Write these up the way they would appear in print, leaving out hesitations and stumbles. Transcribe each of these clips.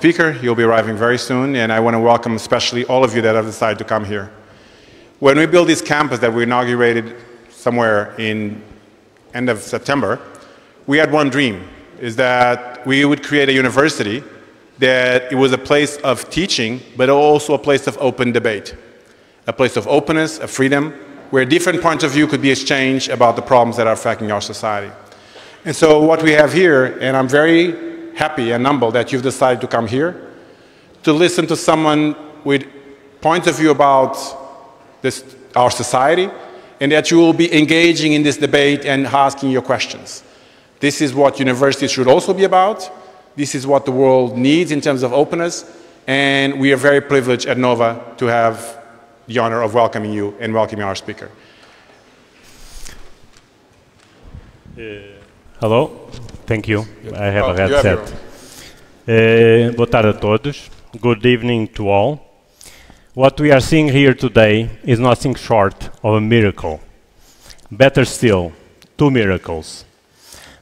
Speaker. He'll be arriving very soon, and I want to welcome especially all of you that have decided to come here. When we built this campus that we inaugurated somewhere in end of September, we had one dream, is that we would create a university that it was a place of teaching, but also a place of open debate, a place of openness, of freedom, where different points of view could be exchanged about the problems that are affecting our society. And so what we have here, and I'm very happy and humble that you've decided to come here to listen to someone with points of view about our society, and that you will be engaging in this debate and asking your questions. This is what universities should also be about. This is what the world needs in terms of openness, and we are very privileged at NOVA to have the honor of welcoming you and welcoming our speaker. Hello, thank you. I have a headset. Boa tarde a todos. Good evening to all. What we are seeing here today is nothing short of a miracle. Better still, two miracles.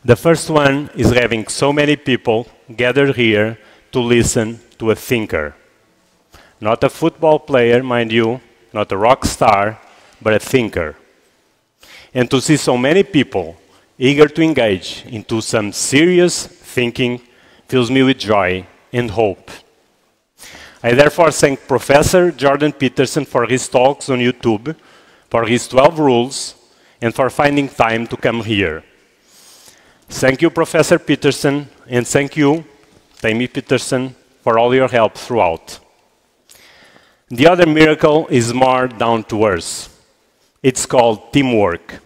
The first one is having so many people gathered here to listen to a thinker. Not a football player, mind you, not a rock star, but a thinker. And to see so many people eager to engage into some serious thinking fills me with joy and hope. I therefore thank Professor Jordan Peterson for his talks on YouTube, for his 12 rules, and for finding time to come here. Thank you, Professor Peterson, and thank you, Tammy Peterson, for all your help throughout. The other miracle is more down to earth. It's called teamwork.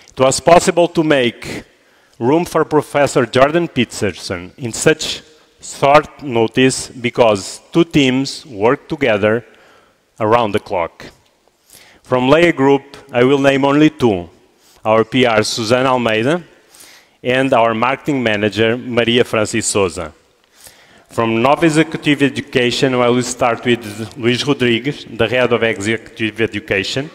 It was possible to make room for Professor Jordan Peterson in such short notice because two teams worked together around the clock. From Leia Group, I will name only two, our PR Susana Almeida and our marketing manager Maria Francis Souza. From Nova Executive Education, I will start with Luis Rodrigues, the head of Executive Education.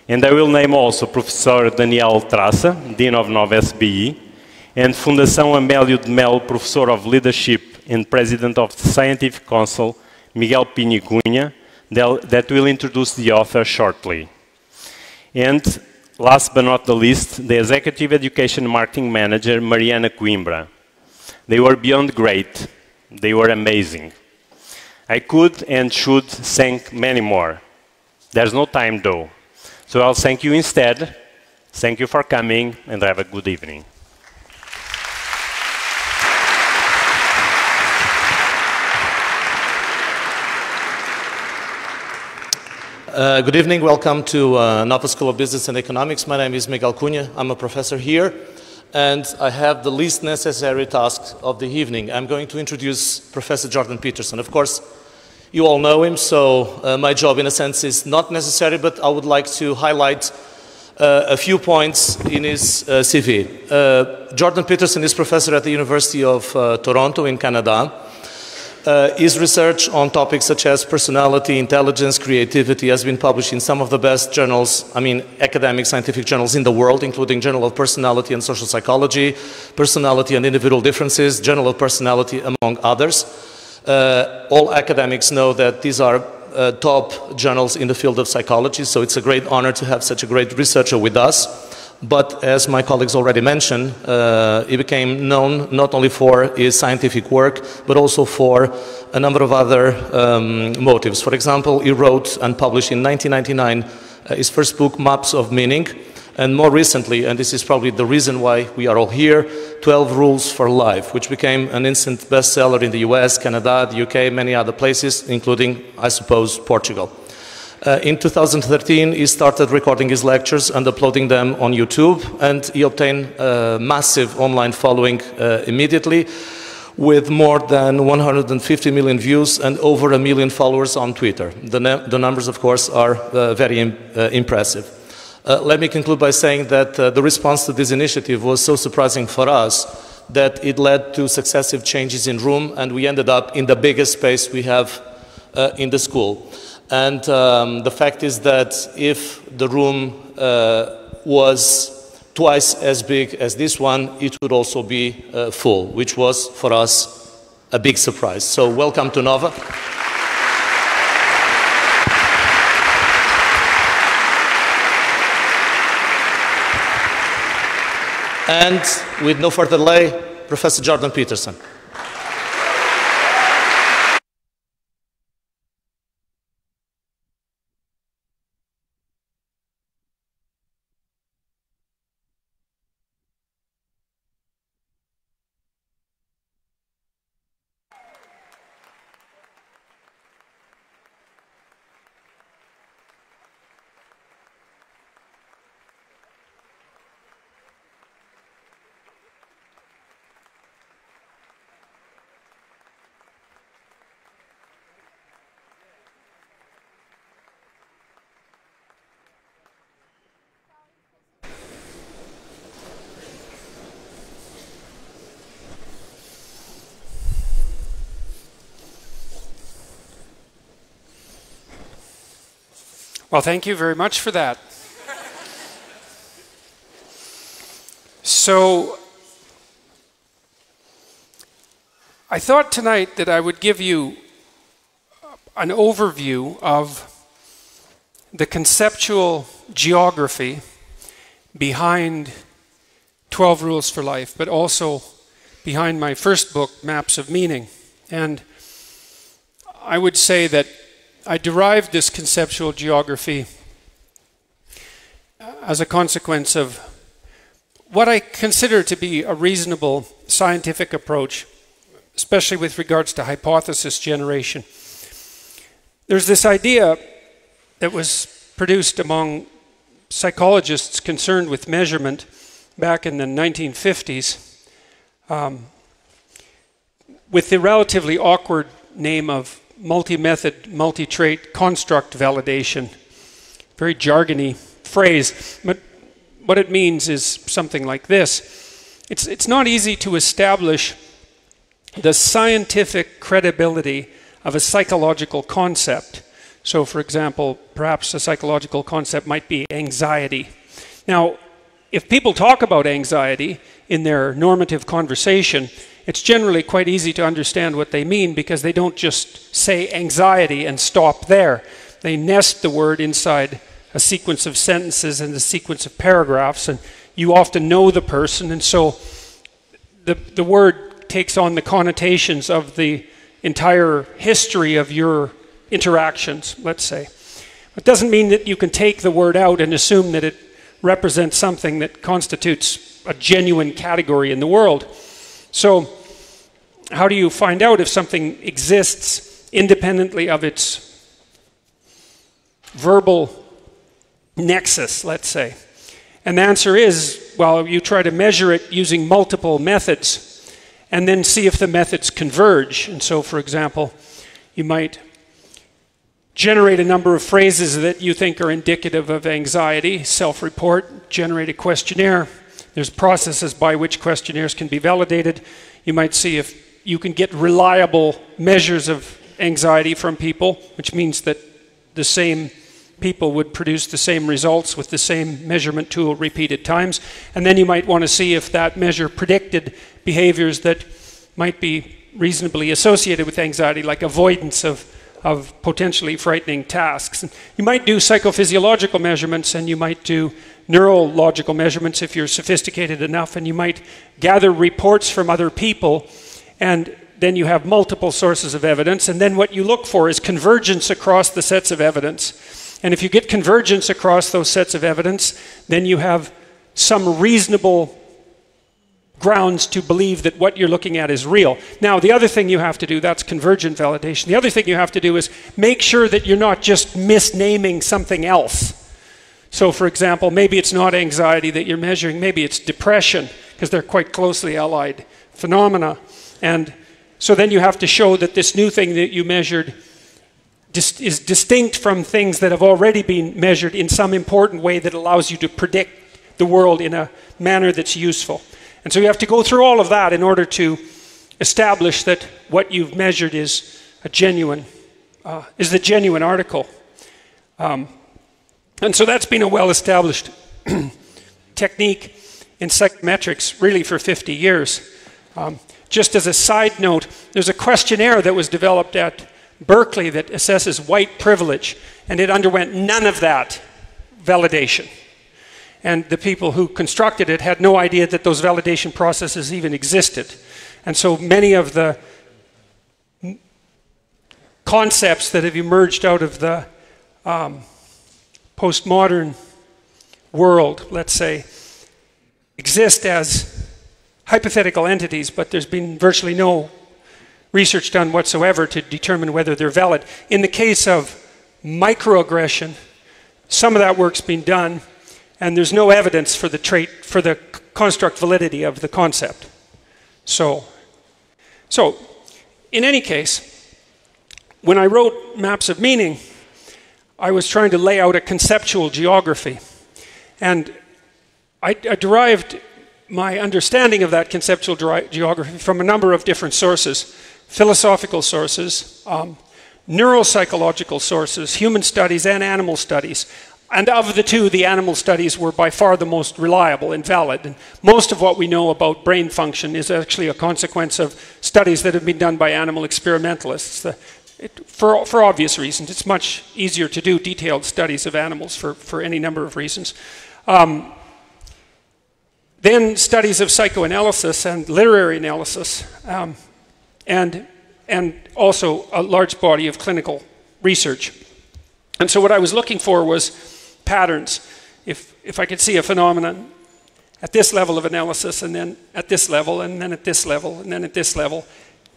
And I will name also Professor Daniel Traça, Dean of Nova SBE, and Fundação Amélio de Melo, Professor of Leadership and President of the Scientific Council, Miguel Pinho Cunha, that will introduce the author shortly. And last but not the least, the Executive Education Marketing Manager, Mariana Coimbra. They were beyond great. They were amazing. I could and should thank many more. There's no time though. So I'll thank you instead. Thank you for coming, and have a good evening. Good evening. Welcome to Nova School of Business and Economics. My name is Miguel Cunha. I'm a professor here, and I have the least necessary task of the evening. I'm going to introduce Professor Jordan Peterson. Of course, you all know him, so my job, in a sense, is not necessary, but I would like to highlight a few points in his CV. Jordan Peterson is professor at the University of Toronto in Canada. His research on topics such as personality, intelligence, creativity has been published in some of the best journals, academic scientific journals in the world, including Journal of Personality and Social Psychology, Personality and Individual Differences, Journal of Personality, among others. All academics know that these are top journals in the field of psychology, so it's a great honor to have such a great researcher with us. But as my colleagues already mentioned, he became known not only for his scientific work, but also for a number of other motives. For example, he wrote and published in 1999 his first book, Maps of Meaning, and more recently, and this is probably the reason why we are all here, 12 Rules for Life, which became an instant bestseller in the US, Canada, the UK, many other places, including, I suppose, Portugal. In 2013, he started recording his lectures and uploading them on YouTube, and he obtained a massive online following immediately, with more than 150 million views and over 1 million followers on Twitter. The numbers, of course, are very impressive. Let me conclude by saying that the response to this initiative was so surprising for us that it led to successive changes in room, and we ended up in the biggest space we have in the school. And the fact is that if the room was twice as big as this one, it would also be full, which was for us a big surprise. So welcome to Nova. And with no further delay, Professor Jordan Peterson. Well, thank you very much for that. So, I thought tonight that I would give you an overview of the conceptual geography behind 12 Rules for Life, but also behind my first book, Maps of Meaning. And I would say that I derived this conceptual geography as a consequence of what I consider to be a reasonable scientific approach, especially with regards to hypothesis generation. There's this idea that was produced among psychologists concerned with measurement back in the 1950s with the relatively awkward name of multi-method, multi-trait construct validation. Very jargony phrase, but what it means is something like this. It's not easy to establish the scientific credibility of a psychological concept. So, for example, perhaps a psychological concept might be anxiety. Now, if people talk about anxiety in their normative conversation, it's generally quite easy to understand what they mean because they don't just say anxiety and stop there. They nest the word inside a sequence of sentences and a sequence of paragraphs, and you often know the person, and so the word takes on the connotations of the entire history of your interactions, let's say. It doesn't mean that you can take the word out and assume that it represents something that constitutes a genuine category in the world. So, how do you find out if something exists independently of its verbal nexus, let's say? And the answer is, well, you try to measure it using multiple methods and then see if the methods converge. And so, for example, you might generate a number of phrases that you think are indicative of anxiety, self-report, generate a questionnaire. There's processes by which questionnaires can be validated. You might see if you can get reliable measures of anxiety from people, which means that the same people would produce the same results with the same measurement tool repeated times. And then you might want to see if that measure predicted behaviors that might be reasonably associated with anxiety, like avoidance of potentially frightening tasks. And you might do psychophysiological measurements, and you might do neurological measurements if you're sophisticated enough, and you might gather reports from other people, and then you have multiple sources of evidence, and then what you look for is convergence across the sets of evidence. And if you get convergence across those sets of evidence, then you have some reasonable grounds to believe that what you're looking at is real. Now, the other thing you have to do, that's convergent validation. The other thing you have to do is make sure that you're not just misnaming something else. So, for example, maybe it's not anxiety that you're measuring, maybe it's depression, because they're quite closely allied phenomena. And so then you have to show that this new thing that you measured is distinct from things that have already been measured in some important way that allows you to predict the world in a manner that's useful. And so you have to go through all of that in order to establish that what you've measured is a genuine, is the genuine article. And so that's been a well-established technique in psychometrics really for 50 years. just as a side note, there's a questionnaire that was developed at Berkeley that assesses white privilege, and it underwent none of that validation. And the people who constructed it had no idea that those validation processes even existed. And so many of the concepts that have emerged out of the postmodern world, let's say, exist as hypothetical entities, but there's been virtually no research done whatsoever to determine whether they're valid. In the case of microaggression, some of that work's been done, and there's no evidence for the construct validity of the concept. So in any case, when I wrote Maps of Meaning, I was trying to lay out a conceptual geography. And I derived my understanding of that conceptual geography from a number of different sources: philosophical sources, neuropsychological sources, human studies and animal studies. And of the two, the animal studies were by far the most reliable and valid. And most of what we know about brain function is actually a consequence of studies that have been done by animal experimentalists. For obvious reasons. It's much easier to do detailed studies of animals for any number of reasons. Then studies of psychoanalysis and literary analysis, and also a large body of clinical research. And so what I was looking for was patterns. If I could see a phenomenon at this level of analysis, and then at this level, and then at this level, and then at this level,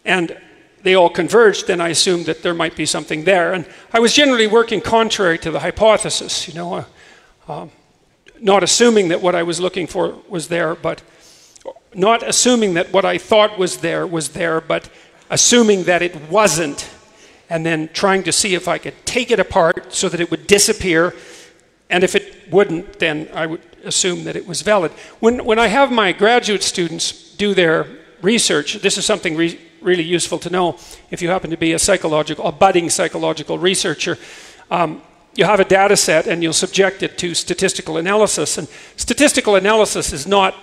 and they all converged, then I assumed that there might be something there. And I was generally working contrary to the hypothesis, you know, not assuming that what I was looking for was there, but not assuming that what I thought was there, but assuming that it wasn't, and then trying to see if I could take it apart so that it would disappear, and if it wouldn't, then I would assume that it was valid. When I have my graduate students do their research, this is something really useful to know if you happen to be a budding psychological researcher. You have a data set and you'll subject it to statistical analysis. And statistical analysis is not,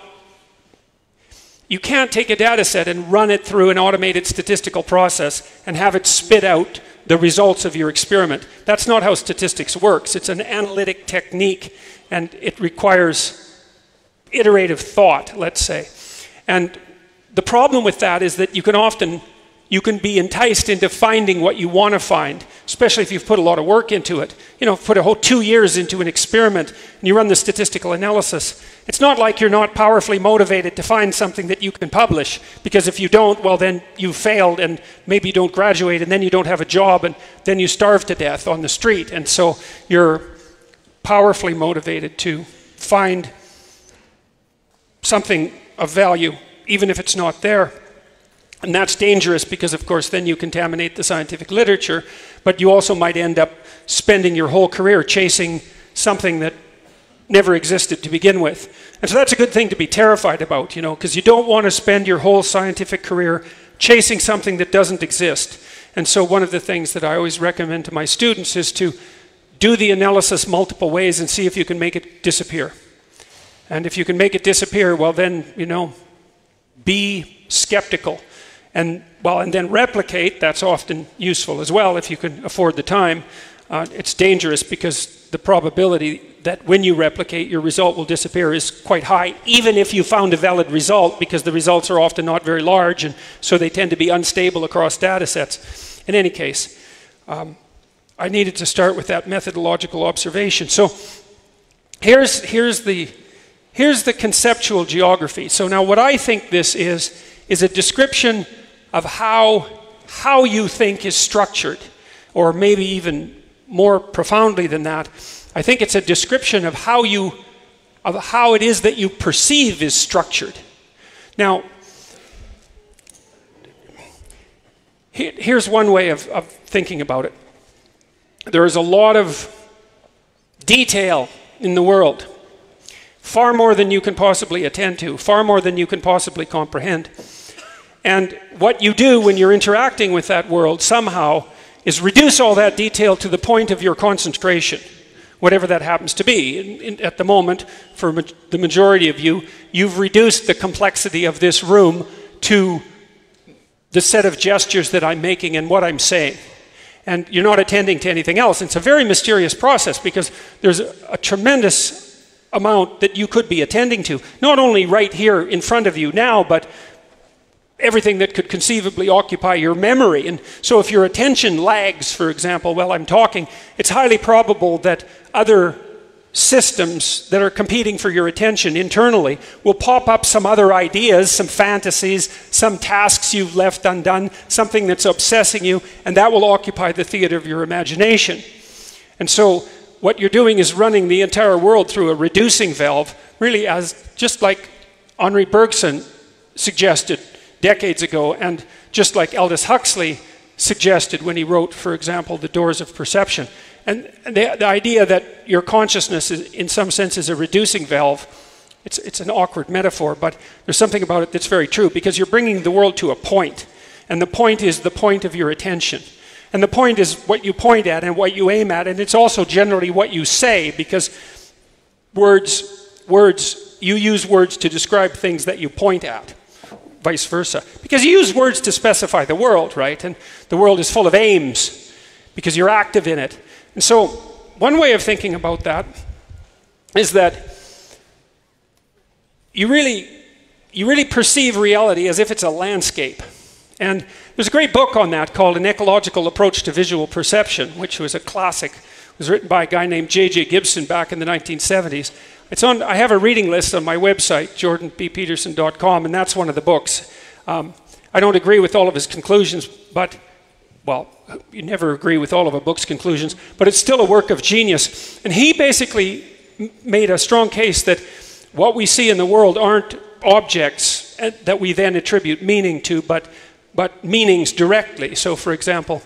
you can't take a data set and run it through an automated statistical process and have it spit out the results of your experiment. That's not how statistics works. It's an analytic technique, and it requires iterative thought, let's say. And the problem with that is that you can be enticed into finding what you want to find, especially if you've put a lot of work into it. You know, put a whole 2 years into an experiment and you run the statistical analysis. It's not like you're not powerfully motivated to find something that you can publish, because if you don't, well then you failed and maybe you don't graduate, and then you don't have a job, and then you starve to death on the street. And so you're powerfully motivated to find something of value, even if it's not there. And that's dangerous because, of course, then you contaminate the scientific literature, but you also might end up spending your whole career chasing something that never existed to begin with. And so that's a good thing to be terrified about, you know, because you don't want to spend your whole scientific career chasing something that doesn't exist. And so one of the things that I always recommend to my students is to do the analysis multiple ways and see if you can make it disappear. And if you can make it disappear, well then, you know, be skeptical. And then replicate. That's often useful as well if you can afford the time. It's dangerous because the probability that when you replicate your result will disappear is quite high, even if you found a valid result, because the results are often not very large, and so they tend to be unstable across data sets. In any case, I needed to start with that methodological observation. So here's the conceptual geography. So now what I think this is a description of how you think is structured, or maybe even more profoundly than that. I think it's a description of how it is that you perceive is structured. Now, here's one way of thinking about it. There is a lot of detail in the world, far more than you can possibly attend to, far more than you can possibly comprehend. And what you do when you're interacting with that world somehow is reduce all that detail to the point of your concentration, whatever that happens to be. At the moment, for the majority of you, you've reduced the complexity of this room to the set of gestures that I'm making and what I'm saying. And you're not attending to anything else. It's a very mysterious process because there's a tremendous amount that you could be attending to, not only right here in front of you now, but everything that could conceivably occupy your memory. And so if your attention lags, for example, while I'm talking, it's highly probable that other systems that are competing for your attention internally will pop up some other ideas, some fantasies, some tasks you've left undone, something that's obsessing you, and that will occupy the theater of your imagination. And so what you're doing is running the entire world through a reducing valve, really, as just like Henri Bergson suggested decades ago, and just like Aldous Huxley suggested when he wrote, for example, The Doors of Perception. And the idea that your consciousness is, in some sense, is a reducing valve, it's an awkward metaphor, but there's something about it that's very true, because you're bringing the world to a point, and the point is the point of your attention. And the point is what you point at and what you aim at, and it's also generally what you say, because you use words to describe things that you point at, vice versa. Because you use words to specify the world, right? And the world is full of aims, because you're active in it. And so, one way of thinking about that is that you really perceive reality as if it's a landscape. And there's a great book on that called An Ecological Approach to Visual Perception, which was a classic. It was written by a guy named J.J. Gibson back in the 1970s. I have a reading list on my website, jordanbpeterson.com, and that's one of the books. I don't agree with all of his conclusions, but, well, you never agree with all of a book's conclusions, but it's still a work of genius. And he basically made a strong case that what we see in the world aren't objects that we then attribute meaning to, but meanings directly. So, for example,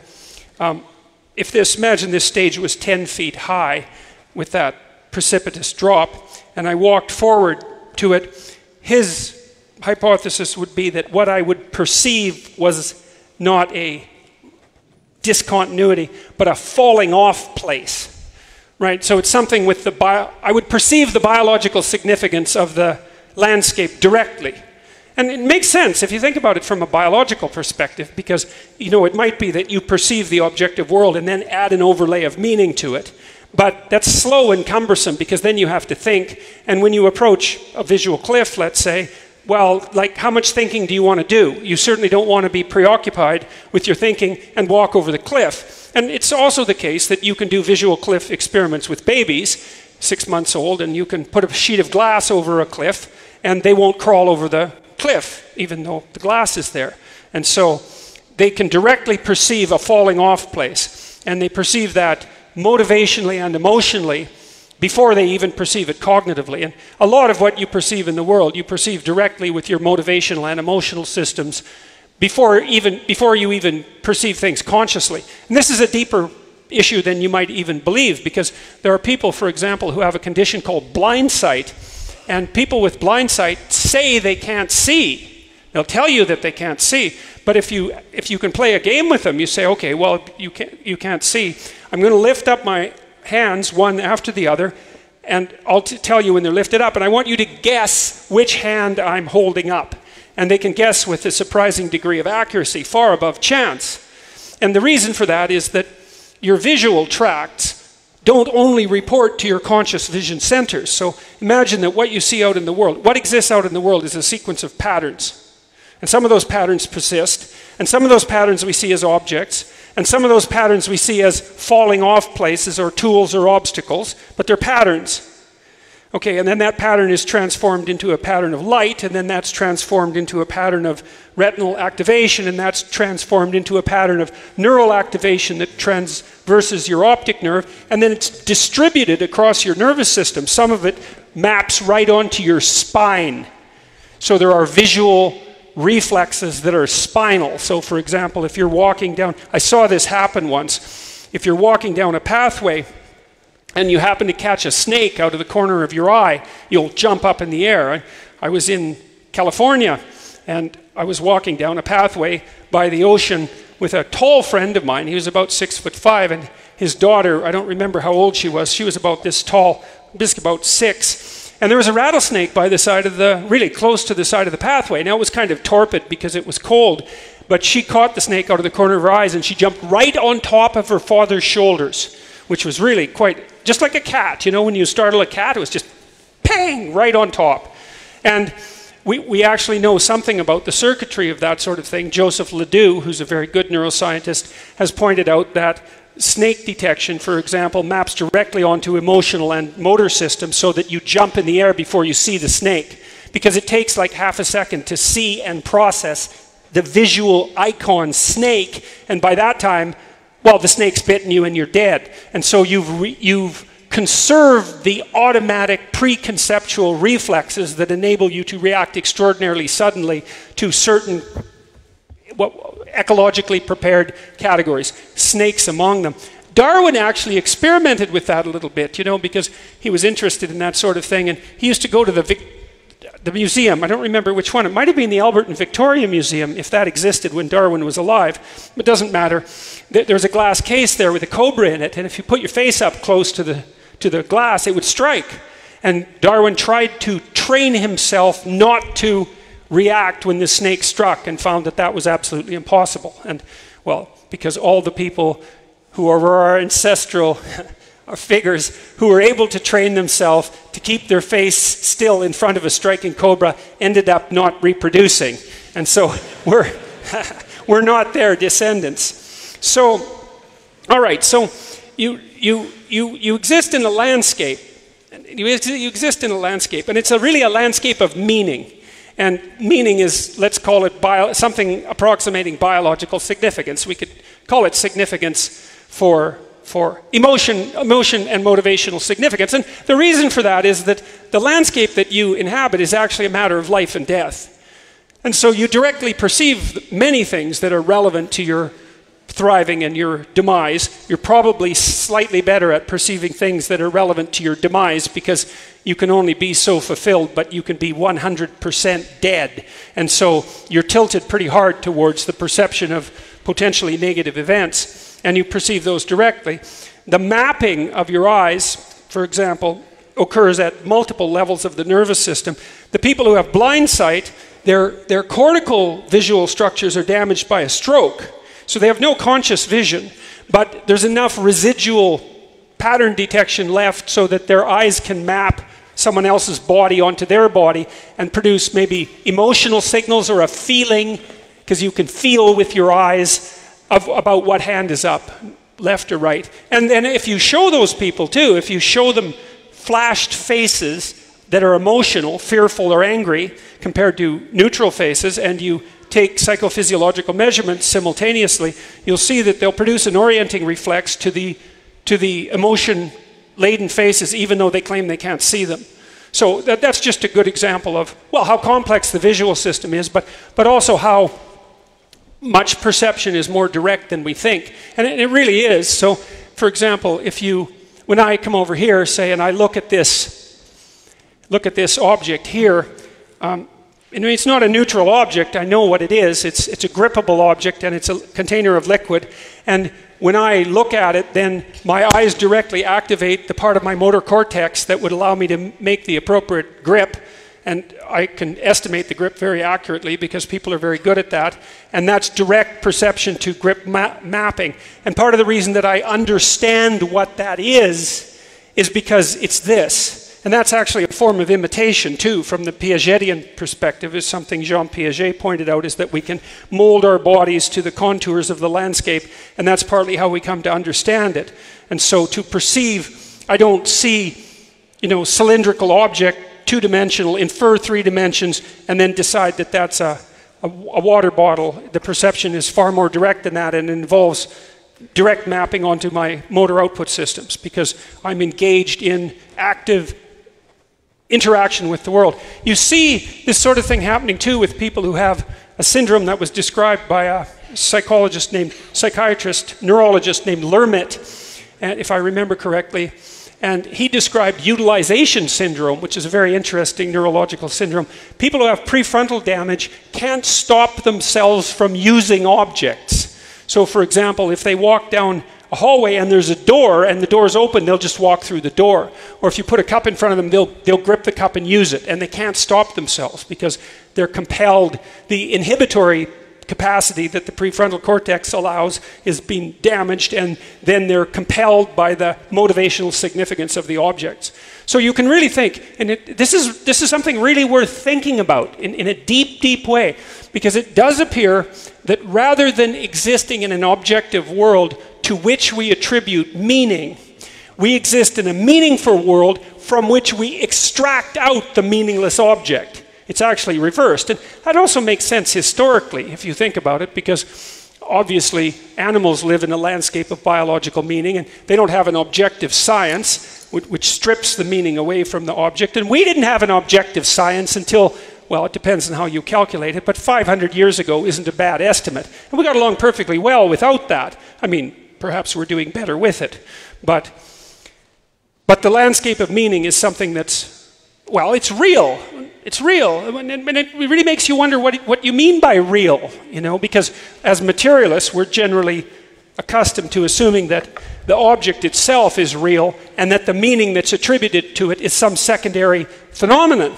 imagine this stage was 10 feet high with that precipitous drop, and I walked forward to it, his hypothesis would be that what I would perceive was not a discontinuity, but a falling off place, right? So it's something with I would perceive the biological significance of the landscape directly. And it makes sense if you think about it from a biological perspective, because, it might be that you perceive the objective world and then add an overlay of meaning to it. But that's slow and cumbersome, because then you have to think, and when you approach a visual cliff, let's say, well, like, how much thinking do you want to do? You certainly don't want to be preoccupied with your thinking and walk over the cliff. And it's also the case that you can do visual cliff experiments with babies, 6 months old, and you can put a sheet of glass over a cliff, and they won't crawl over the cliff, even though the glass is there. And so they can directly perceive a falling off place, and they perceive that motivationally and emotionally before they even perceive it cognitively. And a lot of what you perceive in the world, you perceive directly with your motivational and emotional systems before you even perceive things consciously. And this is a deeper issue than you might even believe, because there are people, for example, who have a condition called blind sight, and people with blind sight say they can't see. They'll tell you that they can't see, but if you can play a game with them, you say, okay, well, you can't see. I'm going to lift up my hands one after the other, and I'll tell you when they're lifted up, and I want you to guess which hand I'm holding up. And they can guess with a surprising degree of accuracy, far above chance. And the reason for that is that your visual tracts don't only report to your conscious vision centers. So imagine that what you see out in the world, what exists out in the world, is a sequence of patterns. And some of those patterns persist, and some of those patterns we see as objects, and some of those patterns we see as falling off places or tools or obstacles, but they're patterns. Okay, and then that pattern is transformed into a pattern of light, and then that's transformed into a pattern of retinal activation, and that's transformed into a pattern of neural activation that transverses your optic nerve, and then it's distributed across your nervous system. Some of it maps right onto your spine. So there are visual reflexes that are spinal. So for example, if you're walking down, I saw this happen once, if you're walking down a pathway and you happen to catch a snake out of the corner of your eye, you'll jump up in the air. I was in California, and I was walking down a pathway by the ocean with a tall friend of mine. He was about 6'5", and his daughter, I don't remember how old she was about this tall, just about 6. And there was a rattlesnake by the side of really close to the side of the pathway. Now it was kind of torpid because it was cold, but she caught the snake out of the corner of her eyes, and she jumped right on top of her father's shoulders, which was really quite, just like a cat. You know, when you startle a cat, it was just pang, right on top. And we actually know something about the circuitry of that sort of thing. Joseph Ledoux, who's a very good neuroscientist, has pointed out that snake detection, for example, maps directly onto emotional and motor systems so that you jump in the air before you see the snake, because it takes like half a second to see and process the visual icon snake, and by that time, well, the snake's bitten you and you're dead. And so you've conserved the automatic preconceptual reflexes that enable you to react extraordinarily suddenly to certain ecologically prepared categories, snakes among them. Darwin actually experimented with that a little bit, you know, because he was interested in that sort of thing, and he used to go to the museum. I don't remember which one. It might have been the Albert and Victoria Museum, if that existed when Darwin was alive. It doesn't matter. There's a glass case there with a cobra in it, and if you put your face up close to the glass, it would strike. And Darwin tried to train himself not to react when the snake struck, and found that that was absolutely impossible. And, well, because all the people who were our ancestral figures who were able to train themselves to keep their face still in front of a striking cobra ended up not reproducing. And so we're not their descendants. So, all right, so you exist in a landscape. You exist in a landscape, and it's really a landscape of meaning. And meaning is, let's call it something approximating biological significance. We could call it significance for emotion and motivational significance. And the reason for that is that the landscape that you inhabit is actually a matter of life and death. And so you directly perceive many things that are relevant to your thriving and your demise. You're probably slightly better at perceiving things that are relevant to your demise, because you can only be so fulfilled, but you can be 100% dead. And so you're tilted pretty hard towards the perception of potentially negative events, and you perceive those directly. The mapping of your eyes, for example, occurs at multiple levels of the nervous system. The people who have blind sight, their cortical visual structures are damaged by a stroke. So they have no conscious vision, but there's enough residual pattern detection left so that their eyes can map someone else's body onto their body and produce maybe emotional signals or a feeling, because you can feel with your eyes about what hand is up, left or right. And then if you show those people too, if you show them flashed faces that are emotional, fearful or angry, compared to neutral faces, and you take psychophysiological measurements simultaneously, you'll see that they'll produce an orienting reflex to the emotion-laden faces, even though they claim they can't see them. So that's just a good example of, well, how complex the visual system is, but also how much perception is more direct than we think. And it really is. So, for example, when I come over here, say, and I look at this object here, it's not a neutral object. I know what it is. It's a grippable object, and it's a container of liquid. And when I look at it, then my eyes directly activate the part of my motor cortex that would allow me to make the appropriate grip. And I can estimate the grip very accurately, because people are very good at that. And that's direct perception to grip mapping. And part of the reason that I understand what that is because it's this. And that's actually a form of imitation too, from the Piagetian perspective. Is something Jean Piaget pointed out, is that we can mold our bodies to the contours of the landscape, and that's partly how we come to understand it. And so to perceive, I don't see, cylindrical object, two-dimensional, infer 3 dimensions, and then decide that that's a water bottle. The perception is far more direct than that, and involves direct mapping onto my motor output systems, because I'm engaged in active interaction with the world. You see this sort of thing happening too with people who have a syndrome that was described by a psychologist named, psychiatrist, neurologist named Lermit, and if I remember correctly. And he described utilization syndrome, which is a very interesting neurological syndrome. People who have prefrontal damage can't stop themselves from using objects. So for example, if they walk down a hallway and there's a door and the door's open, they'll just walk through the door. Or if you put a cup in front of them, they'll grip the cup and use it, and they can't stop themselves because they're compelled. The inhibitory capacity that the prefrontal cortex allows is being damaged, and then they're compelled by the motivational significance of the objects. So you can really think, and this is something really worth thinking about in a deep, deep way, because it does appear that rather than existing in an objective world to which we attribute meaning, we exist in a meaningful world from which we extract out the meaningless object. It's actually reversed. And that also makes sense historically, if you think about it, because obviously animals live in a landscape of biological meaning, and they don't have an objective science which strips the meaning away from the object. And we didn't have an objective science until, well, it depends on how you calculate it, but 500 years ago isn't a bad estimate. And we got along perfectly well without that. I mean, perhaps we're doing better with it. But the landscape of meaning is something that's, well, it's real. It's real. And it really makes you wonder what you mean by real, you know, because as materialists, we're generally accustomed to assuming that the object itself is real and that the meaning that's attributed to it is some secondary phenomenon.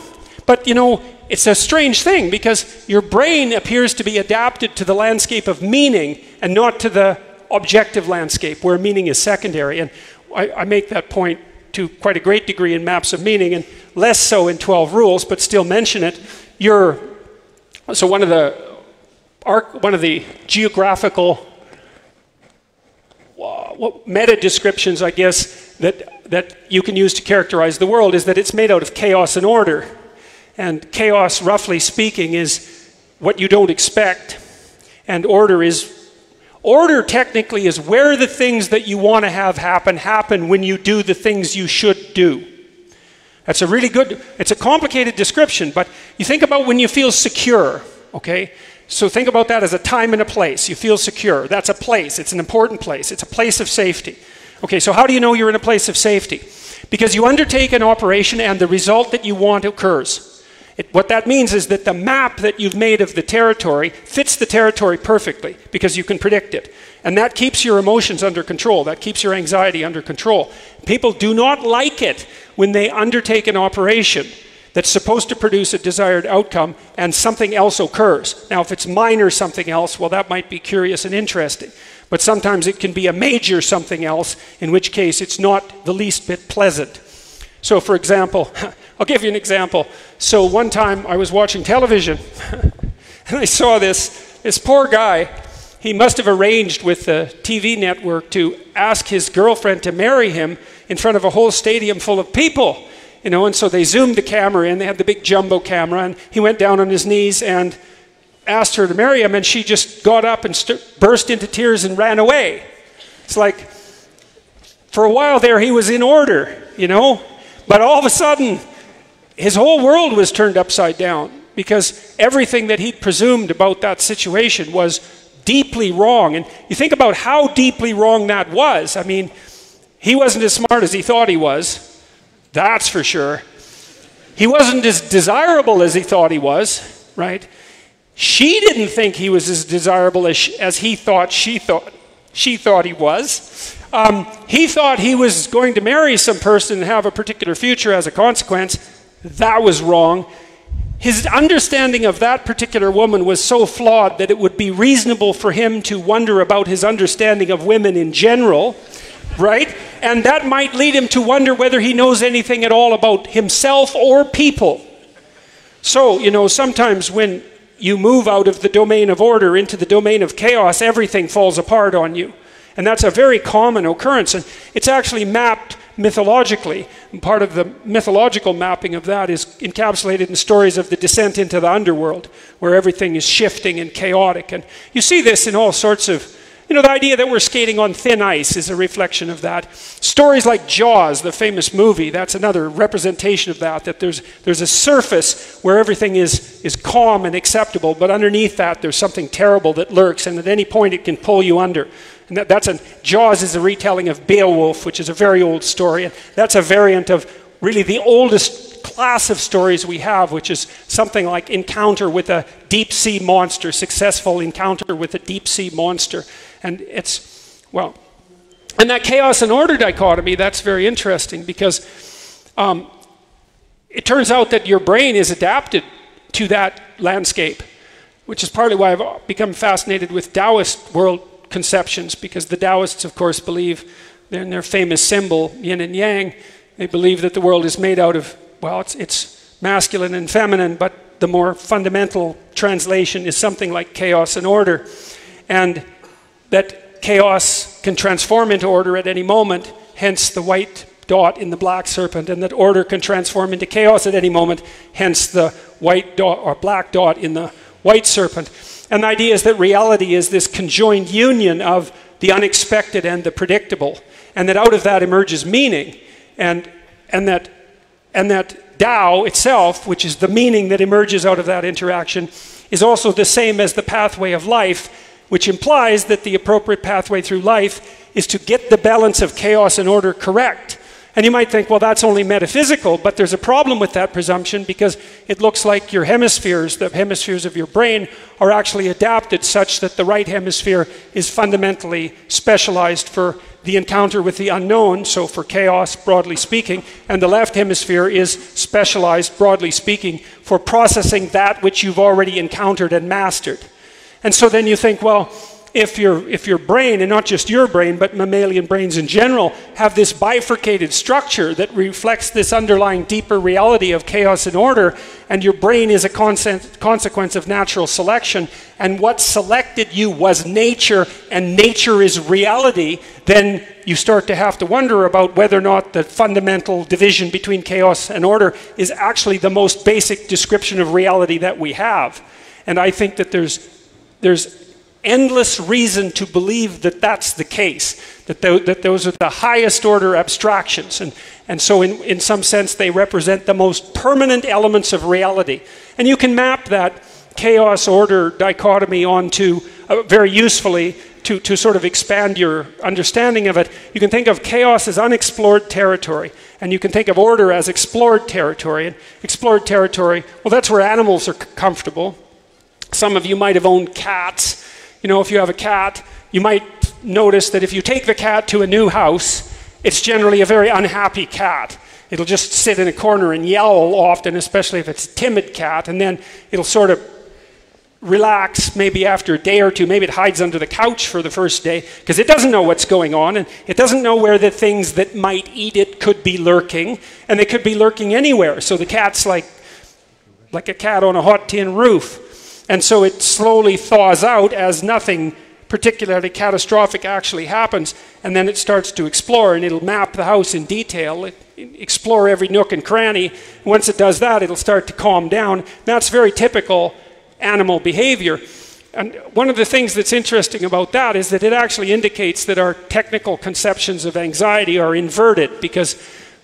But, you know, it's a strange thing because your brain appears to be adapted to the landscape of meaning and not to the objective landscape where meaning is secondary. And I make that point to quite a great degree in Maps of Meaning, and less so in 12 Rules, but still mention it. So one of the geographical meta descriptions, I guess, that you can use to characterize the world is that it's made out of chaos and order. And chaos, roughly speaking, is what you don't expect, and order technically is where the things that you want to have happen when you do the things you should do. That's a really good, it's a complicated description, but you think about when you feel secure, okay? So think about that as a time and a place. You feel secure. That's a place. It's an important place. It's a place of safety. Okay, so how do you know you're in a place of safety? Because you undertake an operation and the result that you want occurs. What that means is that the map that you've made of the territory fits the territory perfectly because you can predict it. And that keeps your emotions under control. That keeps your anxiety under control. People do not like it when they undertake an operation that's supposed to produce a desired outcome and something else occurs. Now, if it's minor something else, well, that might be curious and interesting. But sometimes it can be a major something else, in which case it's not the least bit pleasant. So, for example, I'll give you an example. So one time I was watching television and I saw this poor guy. He must have arranged with the TV network to ask his girlfriend to marry him in front of a whole stadium full of people. You know, and so they zoomed the camera in. They had the big jumbo camera, and he went down on his knees and asked her to marry him, and she just got up and burst into tears and ran away. It's like, for a while there, he was in order, you know, but all of a sudden, his whole world was turned upside down because everything that he'd presumed about that situation was deeply wrong. And you think about how deeply wrong that was. I mean, he wasn't as smart as he thought he was. That's for sure. He wasn't as desirable as he thought he was, right? She didn't think he was as desirable as he thought she thought he was. He thought he was going to marry some person and have a particular future as a consequence. That was wrong. His understanding of that particular woman was so flawed that it would be reasonable for him to wonder about his understanding of women in general, right? And that might lead him to wonder whether he knows anything at all about himself or people. So, you know, sometimes when you move out of the domain of order into the domain of chaos, everything falls apart on you. And that's a very common occurrence. And it's actually mapped mythologically. And part of the mythological mapping of that is encapsulated in stories of the descent into the underworld, where everything is shifting and chaotic. And you see this in all sorts of, you know, the idea that we're skating on thin ice is a reflection of that. Stories like Jaws, the famous movie, that's another representation of that, that there's a surface where everything is calm and acceptable, but underneath that there's something terrible that lurks, and at any point it can pull you under. And Jaws is a retelling of Beowulf, which is a very old story, and that's a variant of really the oldest class of stories we have, which is something like encounter with a deep sea monster, successful encounter with a deep sea monster. And it's, well, and that chaos and order dichotomy, that's very interesting because it turns out that your brain is adapted to that landscape. which is partly why I've become fascinated with Taoist world conceptions, because the Taoists, of course, believe in their famous symbol, yin and yang. They believe that the world is made out of, well, it's masculine and feminine, but the more fundamental translation is something like chaos and order. And that chaos can transform into order at any moment, hence the white dot in the black serpent, and that order can transform into chaos at any moment, hence the white dot or black dot in the white serpent. And the idea is that reality is this conjoined union of the unexpected and the predictable, and that out of that emerges meaning, and that Tao itself, which is the meaning that emerges out of that interaction, is also the same as the pathway of life, which implies that the appropriate pathway through life is to get the balance of chaos and order correct. And you might think, well, that's only metaphysical, but there's a problem with that presumption, because it looks like your hemispheres, the hemispheres of your brain, are actually adapted such that the right hemisphere is fundamentally specialized for the encounter with the unknown, so for chaos, broadly speaking, and the left hemisphere is specialized, broadly speaking, for processing that which you've already encountered and mastered. And so then you think, well, if your brain, and not just your brain, but mammalian brains in general, have this bifurcated structure that reflects this underlying deeper reality of chaos and order, and your brain is a consequence of natural selection, and what selected you was nature, and nature is reality, then you start to have to wonder about whether or not the fundamental division between chaos and order is actually the most basic description of reality that we have. And I think that there's endless reason to believe that that's the case, that those are the highest order abstractions, and so in some sense they represent the most permanent elements of reality. And you can map that chaos-order dichotomy onto, very usefully, to sort of expand your understanding of it. You can think of chaos as unexplored territory, and you can think of order as explored territory. And explored territory, well, that's where animals are comfortable. Some of you might have owned cats. You know, if you have a cat, you might notice that if you take the cat to a new house, it's generally a very unhappy cat. It'll just sit in a corner and yell often, especially if it's a timid cat, and then it'll sort of relax maybe after a day or two. Maybe it hides under the couch for the first day because it doesn't know what's going on, and it doesn't know where the things that might eat it could be lurking, and they could be lurking anywhere. So the cat's like a cat on a hot tin roof. And so it slowly thaws out as nothing particularly catastrophic actually happens, and then it starts to explore, and it'll map the house in detail, explore every nook and cranny. Once it does that, it'll start to calm down. That's very typical animal behavior. And one of the things that's interesting about that is that it actually indicates that our technical conceptions of anxiety are inverted, because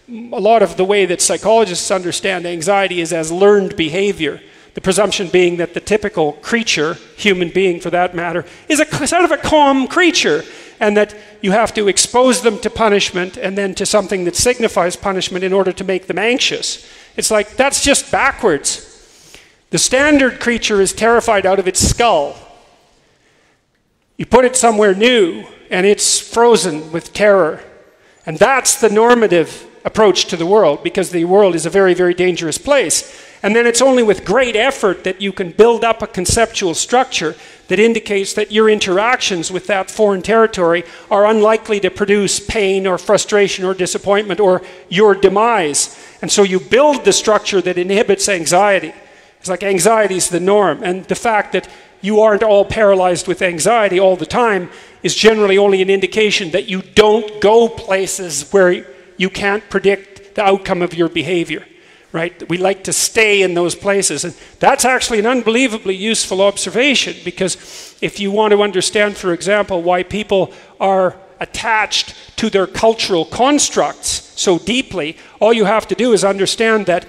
a lot of the way that psychologists understand anxiety is as learned behavior. The presumption being that the typical creature, human being for that matter, is a sort of a calm creature, and that you have to expose them to punishment and then to something that signifies punishment in order to make them anxious. It's like, that's just backwards. The standard creature is terrified out of its skull. You put it somewhere new and it's frozen with terror. And that's the normative approach to the world, because the world is a very, very dangerous place. And then it's only with great effort that you can build up a conceptual structure that indicates that your interactions with that foreign territory are unlikely to produce pain or frustration or disappointment or your demise. And so you build the structure that inhibits anxiety. It's like anxiety is the norm, and the fact that you aren't all paralyzed with anxiety all the time is generally only an indication that you don't go places where you can't predict the outcome of your behavior. Right? We like to stay in those places, and that's actually an unbelievably useful observation, because if you want to understand, for example, why people are attached to their cultural constructs so deeply, all you have to do is understand that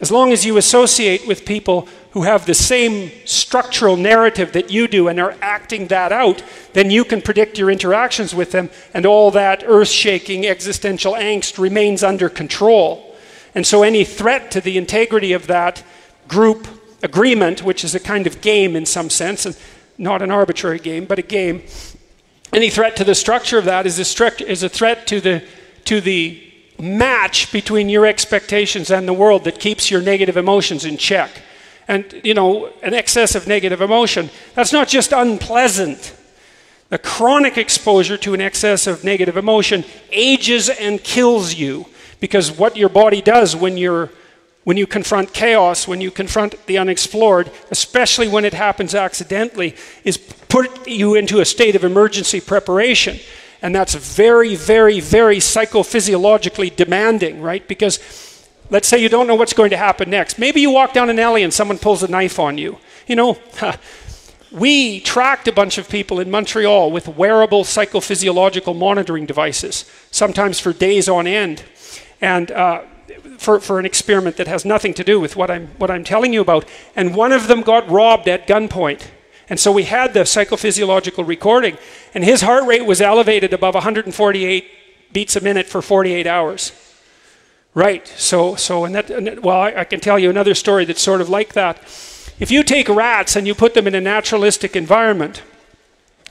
as long as you associate with people who have the same structural narrative that you do and are acting that out, then you can predict your interactions with them, and all that earth-shaking existential angst remains under control. And so any threat to the integrity of that group agreement, which is a kind of game in some sense, and not an arbitrary game, but a game, any threat to the structure of that is a threat to the match between your expectations and the world that keeps your negative emotions in check. And, you know, an excess of negative emotion, that's not just unpleasant. The chronic exposure to an excess of negative emotion ages and kills you, because what your body does when you confront chaos, when you confront the unexplored, especially when it happens accidentally, is put you into a state of emergency preparation. And that's very, very, very psychophysiologically demanding, right? Because let's say you don't know what's going to happen next. Maybe you walk down an alley and someone pulls a knife on you. You know, we tracked a bunch of people in Montreal with wearable psychophysiological monitoring devices, sometimes for days on end, and for an experiment that has nothing to do with what I'm telling you about. And one of them got robbed at gunpoint. And so we had the psychophysiological recording, and his heart rate was elevated above 148 beats a minute for 48 hours. Right, well, I can tell you another story that's sort of like that. If you take rats and you put them in a naturalistic environment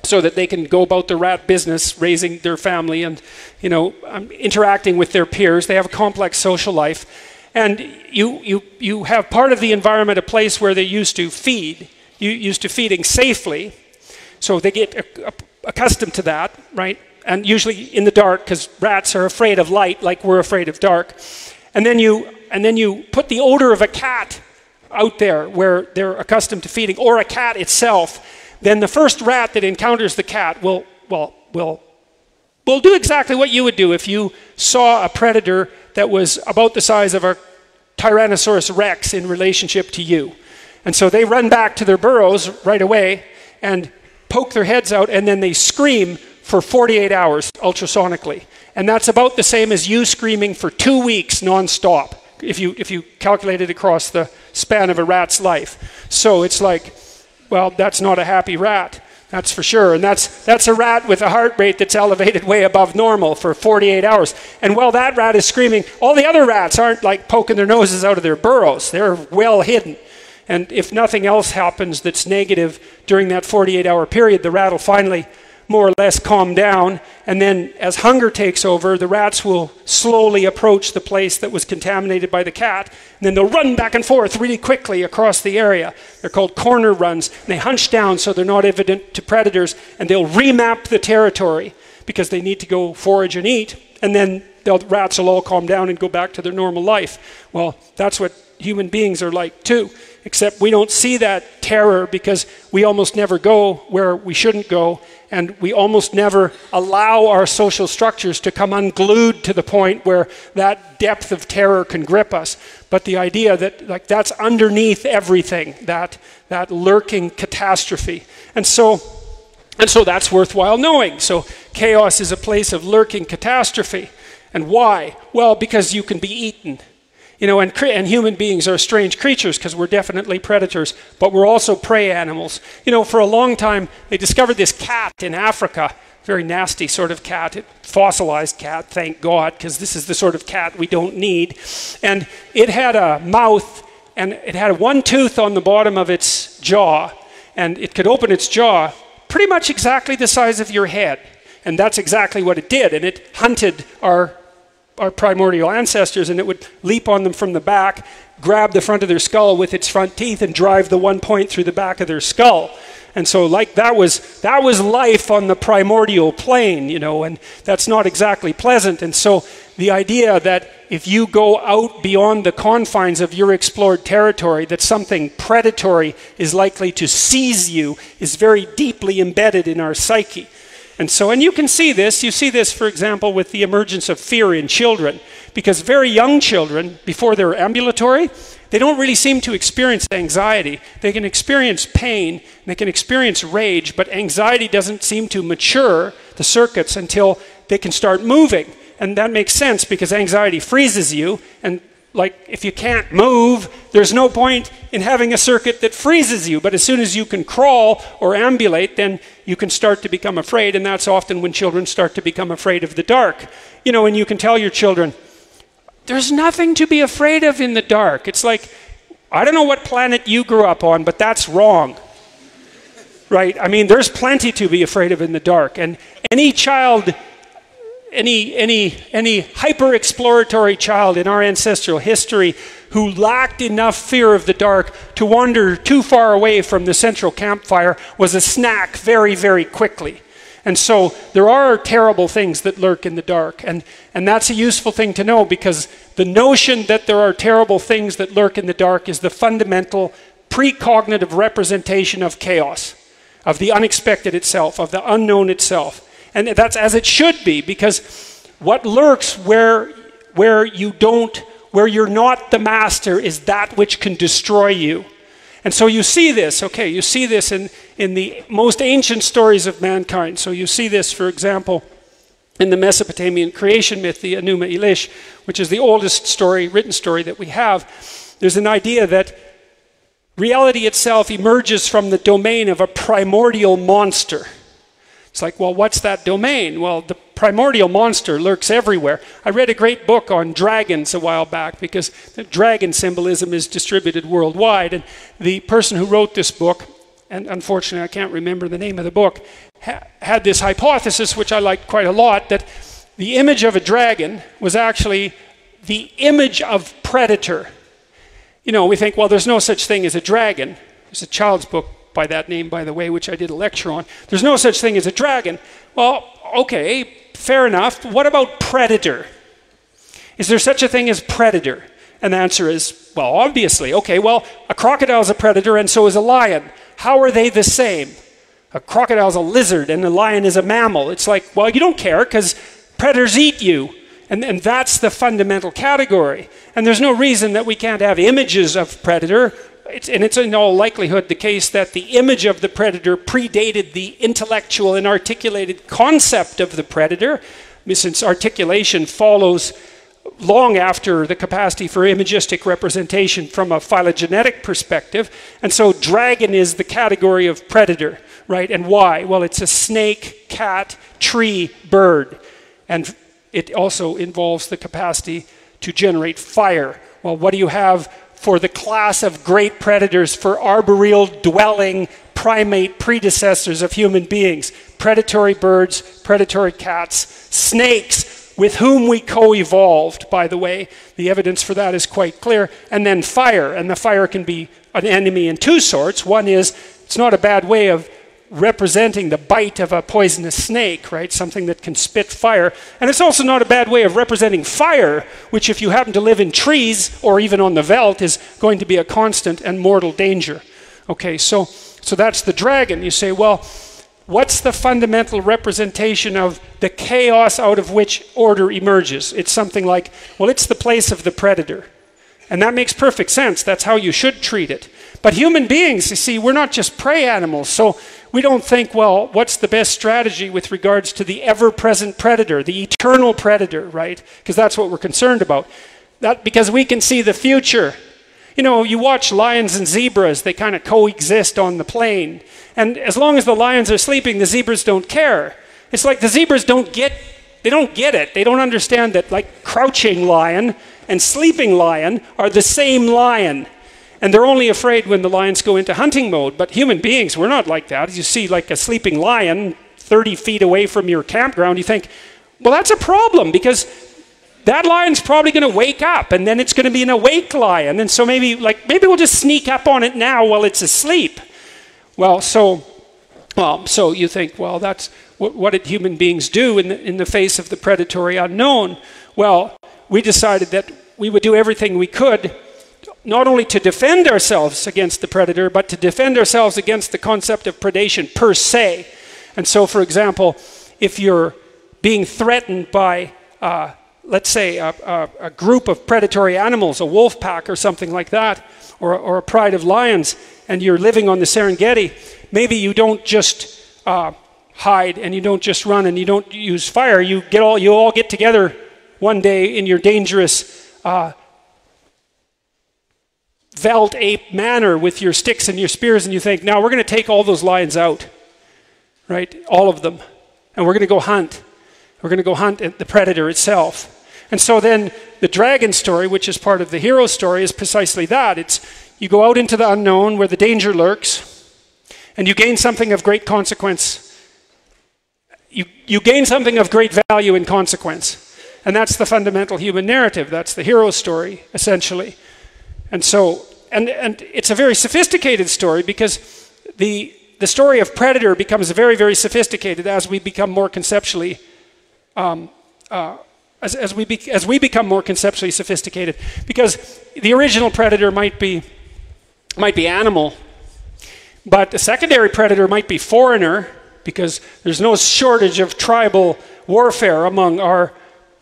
so that they can go about their rat business, raising their family and, you know, interacting with their peers, they have a complex social life, and you have part of the environment a place where they used to feed, used to feeding safely, so they get accustomed to that, right? And usually in the dark, because rats are afraid of light like we're afraid of dark. And then you put the odor of a cat out there where they're accustomed to feeding, or a cat itself. Then the first rat that encounters the cat will do exactly what you would do if you saw a predator that was about the size of a Tyrannosaurus Rex in relationship to you. And so they run back to their burrows right away and poke their heads out, and then they scream for 48 hours ultrasonically. And that's about the same as you screaming for 2 weeks non-stop, if you calculate it across the span of a rat's life. So it's like, well, that's not a happy rat, that's for sure. And that's a rat with a heart rate that's elevated way above normal for 48 hours. And while that rat is screaming, all the other rats aren't like poking their noses out of their burrows. They're well hidden. And if nothing else happens that's negative during that 48-hour period, the rat will finally more or less calm down, and then as hunger takes over, the rats will slowly approach the place that was contaminated by the cat, and then they'll run back and forth really quickly across the area. They're called corner runs, and they hunch down so they're not evident to predators, and they'll remap the territory because they need to go forage and eat, and then the rats will all calm down and go back to their normal life. Well, that's what human beings are like too, except we don't see that terror because we almost never go where we shouldn't go, and we almost never allow our social structures to come unglued to the point where that depth of terror can grip us. But the idea that like that's underneath everything, that lurking catastrophe. And so that's worthwhile knowing. So chaos is a place of lurking catastrophe. And why? Well, because you can be eaten. You know, and human beings are strange creatures because we're definitely predators, but we're also prey animals. You know, for a long time, they discovered this cat in Africa, very nasty sort of cat, fossilized cat, thank God, because this is the sort of cat we don't need. And it had a mouth, and it had one tooth on the bottom of its jaw, and it could open its jaw pretty much exactly the size of your head. And that's exactly what it did, and it hunted our primordial ancestors, and it would leap on them from the back, grab the front of their skull with its front teeth, and drive the one point through the back of their skull. And so like that was life on the primordial plane, you know, and that's not exactly pleasant. And so the idea that if you go out beyond the confines of your explored territory, that something predatory is likely to seize you is very deeply embedded in our psyche. And so, and you can see this, for example, with the emergence of fear in children, because very young children, before they're ambulatory, they don't really seem to experience anxiety. They can experience pain, they can experience rage, but anxiety doesn't seem to mature the circuits until they can start moving. And that makes sense because anxiety freezes you, and like if you can't move, there's no point in having a circuit that freezes you. But as soon as you can crawl or ambulate, then you can start to become afraid, and that's often when children start to become afraid of the dark. You know, and you can tell your children, there's nothing to be afraid of in the dark. It's like, I don't know what planet you grew up on, but that's wrong. Right? I mean, there's plenty to be afraid of in the dark. And any child any hyper-exploratory child in our ancestral history who lacked enough fear of the dark to wander too far away from the central campfire was a snack very, very quickly. And so there are terrible things that lurk in the dark. And that's a useful thing to know, because the notion that there are terrible things that lurk in the dark is the fundamental precognitive representation of chaos, of the unexpected itself, of the unknown itself. And that's as it should be, because what lurks where you're not the master is that which can destroy you. And so you see this, okay, you see this in the most ancient stories of mankind. So you see this, for example, in the Mesopotamian creation myth, the Enuma Elish, which is the oldest story, written story that we have. There's an idea that reality itself emerges from the domain of a primordial monster. It's like, well, what's that domain? Well, the primordial monster lurks everywhere. I read a great book on dragons a while back, because the dragon symbolism is distributed worldwide. And the person who wrote this book, and unfortunately I can't remember the name of the book, had this hypothesis, which I liked quite a lot, that the image of a dragon was actually the image of predator. You know, we think, well, there's no such thing as a dragon. There's a child's book by that name, by the way, which I did a lecture on. There's no such thing as a dragon. Well, okay, fair enough. What about predator? Is there such a thing as predator? And the answer is, well, obviously. Okay, well, a crocodile is a predator and so is a lion. How are they the same? A crocodile is a lizard and a lion is a mammal. It's like, well, you don't care because predators eat you. And that's the fundamental category. And there's no reason that we can't have images of predator. And it's in all likelihood the case that the image of the predator predated the intellectual and articulated concept of the predator, since articulation follows long after the capacity for imagistic representation from a phylogenetic perspective. And so dragon is the category of predator, right? And why? Well, it's a snake, cat, tree, bird. And it also involves the capacity to generate fire. Well, what do you have for the class of great predators, for arboreal dwelling primate predecessors of human beings? Predatory birds, predatory cats, snakes, with whom we co-evolved, by the way. The evidence for that is quite clear. And then fire, and the fire can be an enemy in two sorts. One is, it's not a bad way of representing the bite of a poisonous snake, right? Something that can spit fire. And it's also not a bad way of representing fire, which if you happen to live in trees or even on the veldt is going to be a constant and mortal danger. Okay, so that's the dragon. You say, well, what's the fundamental representation of the chaos out of which order emerges? It's something like, well, it's the place of the predator. And that makes perfect sense. That's how you should treat it. But human beings, you see, we're not just prey animals. So we don't think, well, what's the best strategy with regards to the ever-present predator, the eternal predator, right? Because that's what we're concerned about. Because we can see the future. You know, you watch lions and zebras, they kind of coexist on the plain. And as long as the lions are sleeping, the zebras don't care. It's like the zebras don't get it. They don't understand that, like, crouching lion and sleeping lion are the same lion. And they're only afraid when the lions go into hunting mode. But human beings, we're not like that. As you see like a sleeping lion 30 feet away from your campground, you think, well, that's a problem, because that lion's probably going to wake up, and then it's going to be an awake lion. And so maybe we'll just sneak up on it now while it's asleep. Well, so you think, well, that's what did human beings do in the face of the predatory unknown? Well, we decided that we would do everything we could, not only to defend ourselves against the predator, but to defend ourselves against the concept of predation per se. And so, for example, if you're being threatened by, let's say, a group of predatory animals, a wolf pack or something like that, or a pride of lions, and you're living on the Serengeti, maybe you don't just hide, and you don't just run, and you don't use fire. You all get together one day in your dangerous veldt ape manner with your sticks and your spears, and you think, now we're going to take all those lions out, right? All of them. And we're going to go hunt. We're going to go hunt the predator itself. And so then the dragon story, which is part of the hero story, is precisely that. It's you go out into the unknown where the danger lurks, and you gain something of great consequence you gain something of great value in consequence. And that's the fundamental human narrative. That's the hero story, essentially. And so, and it's a very sophisticated story because the story of predator becomes very, very sophisticated as we become more conceptually, as we become more conceptually sophisticated. Because the original predator might be animal, but the secondary predator might be foreigner, because there's no shortage of tribal warfare among our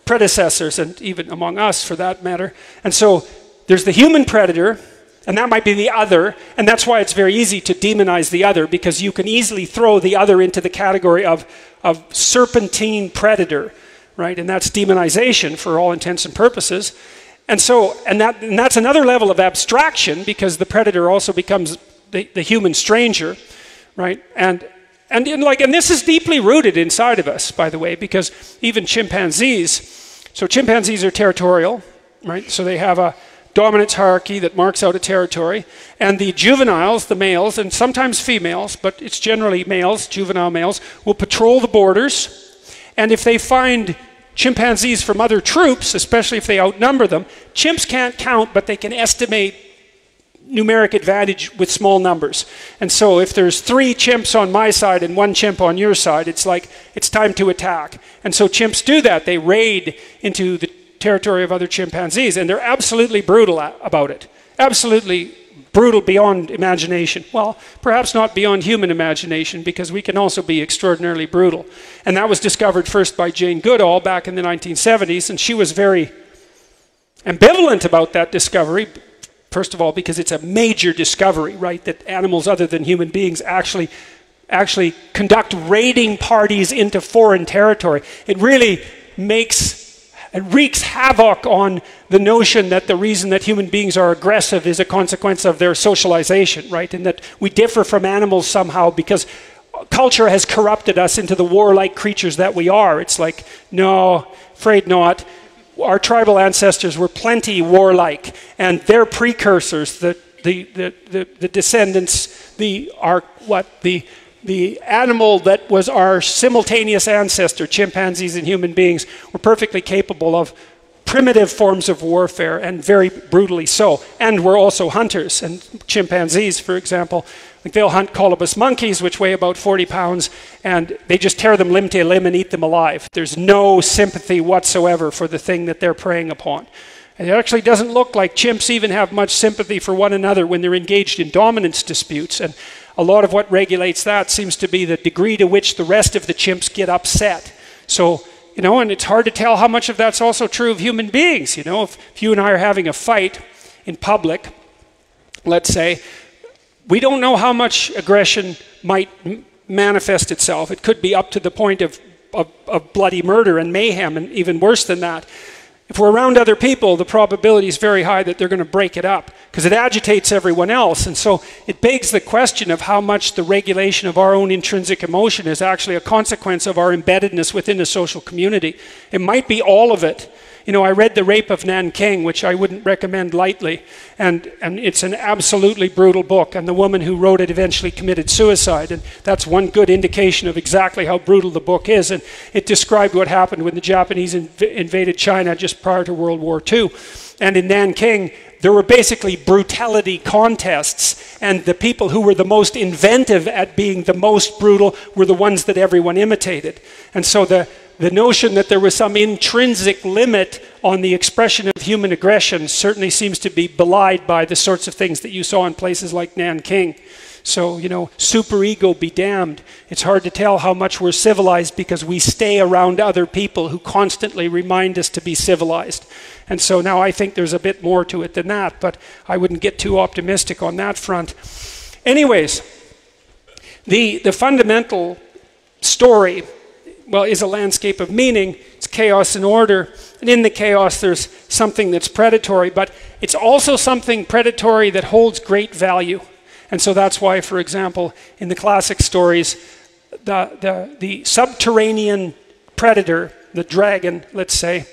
predecessors and even among us for that matter. And so there's the human predator, and that might be the other, and that's why it's very easy to demonize the other, because you can easily throw the other into the category of serpentine predator, right? And that's demonization for all intents and purposes. And so, and that's another level of abstraction, because the predator also becomes the human stranger, right? And this is deeply rooted inside of us, by the way, because even chimpanzees, so chimpanzees are territorial, right? So they have a dominance hierarchy that marks out a territory, and the juveniles, the males, and sometimes females, but it's generally males, juvenile males, will patrol the borders, and if they find chimpanzees from other troops, especially if they outnumber them, chimps can't count, but they can estimate numeric advantage with small numbers. And so if there's 3 chimps on my side and 1 chimp on your side, it's like it's time to attack. And so chimps do that. They raid into the territory of other chimpanzees, and they're absolutely brutal about it. Absolutely brutal beyond imagination. Well, perhaps not beyond human imagination, because we can also be extraordinarily brutal. And that was discovered first by Jane Goodall back in the 1970s, and she was very ambivalent about that discovery. First of all, because it's a major discovery, right? That animals other than human beings actually conduct raiding parties into foreign territory. It really wreaks havoc on the notion that the reason that human beings are aggressive is a consequence of their socialization, right? And that we differ from animals somehow because culture has corrupted us into the warlike creatures that we are. It's like, no, afraid not. Our tribal ancestors were plenty warlike, and their precursors, the descendants, the animal that was our simultaneous ancestor, chimpanzees and human beings, were perfectly capable of primitive forms of warfare, and very brutally so. And we're also hunters, and chimpanzees, for example, like they'll hunt colobus monkeys, which weigh about 40 pounds, and they just tear them limb to limb and eat them alive. There's no sympathy whatsoever for the thing that they're preying upon. And it actually doesn't look like chimps even have much sympathy for one another when they're engaged in dominance disputes. And a lot of what regulates that seems to be the degree to which the rest of the chimps get upset. So, you know, and it's hard to tell how much of that's also true of human beings. You know, if you and I are having a fight in public, let's say, we don't know how much aggression might manifest itself. It could be up to the point of bloody murder and mayhem, and even worse than that. If we're around other people, the probability is very high that they're going to break it up, because it agitates everyone else. And so it begs the question of how much the regulation of our own intrinsic emotion is actually a consequence of our embeddedness within a social community. It might be all of it. You know, I read The Rape of Nanking, which I wouldn't recommend lightly, and it's an absolutely brutal book, and the woman who wrote it eventually committed suicide, and that's one good indication of exactly how brutal the book is. And it described what happened when the Japanese invaded China just prior to World War II. And in Nanking, there were basically brutality contests, and the people who were the most inventive at being the most brutal were the ones that everyone imitated. And so the notion that there was some intrinsic limit on the expression of human aggression certainly seems to be belied by the sorts of things that you saw in places like Nanking. So, you know, superego be damned. It's hard to tell how much we're civilized because we stay around other people who constantly remind us to be civilized. And so now I think there's a bit more to it than that, but I wouldn't get too optimistic on that front. Anyways, the fundamental story, well, is a landscape of meaning. It's chaos and order. And in the chaos, there's something that's predatory, but it's also something predatory that holds great value. And so that's why, for example, in the classic stories, the subterranean predator, the dragon, let's say,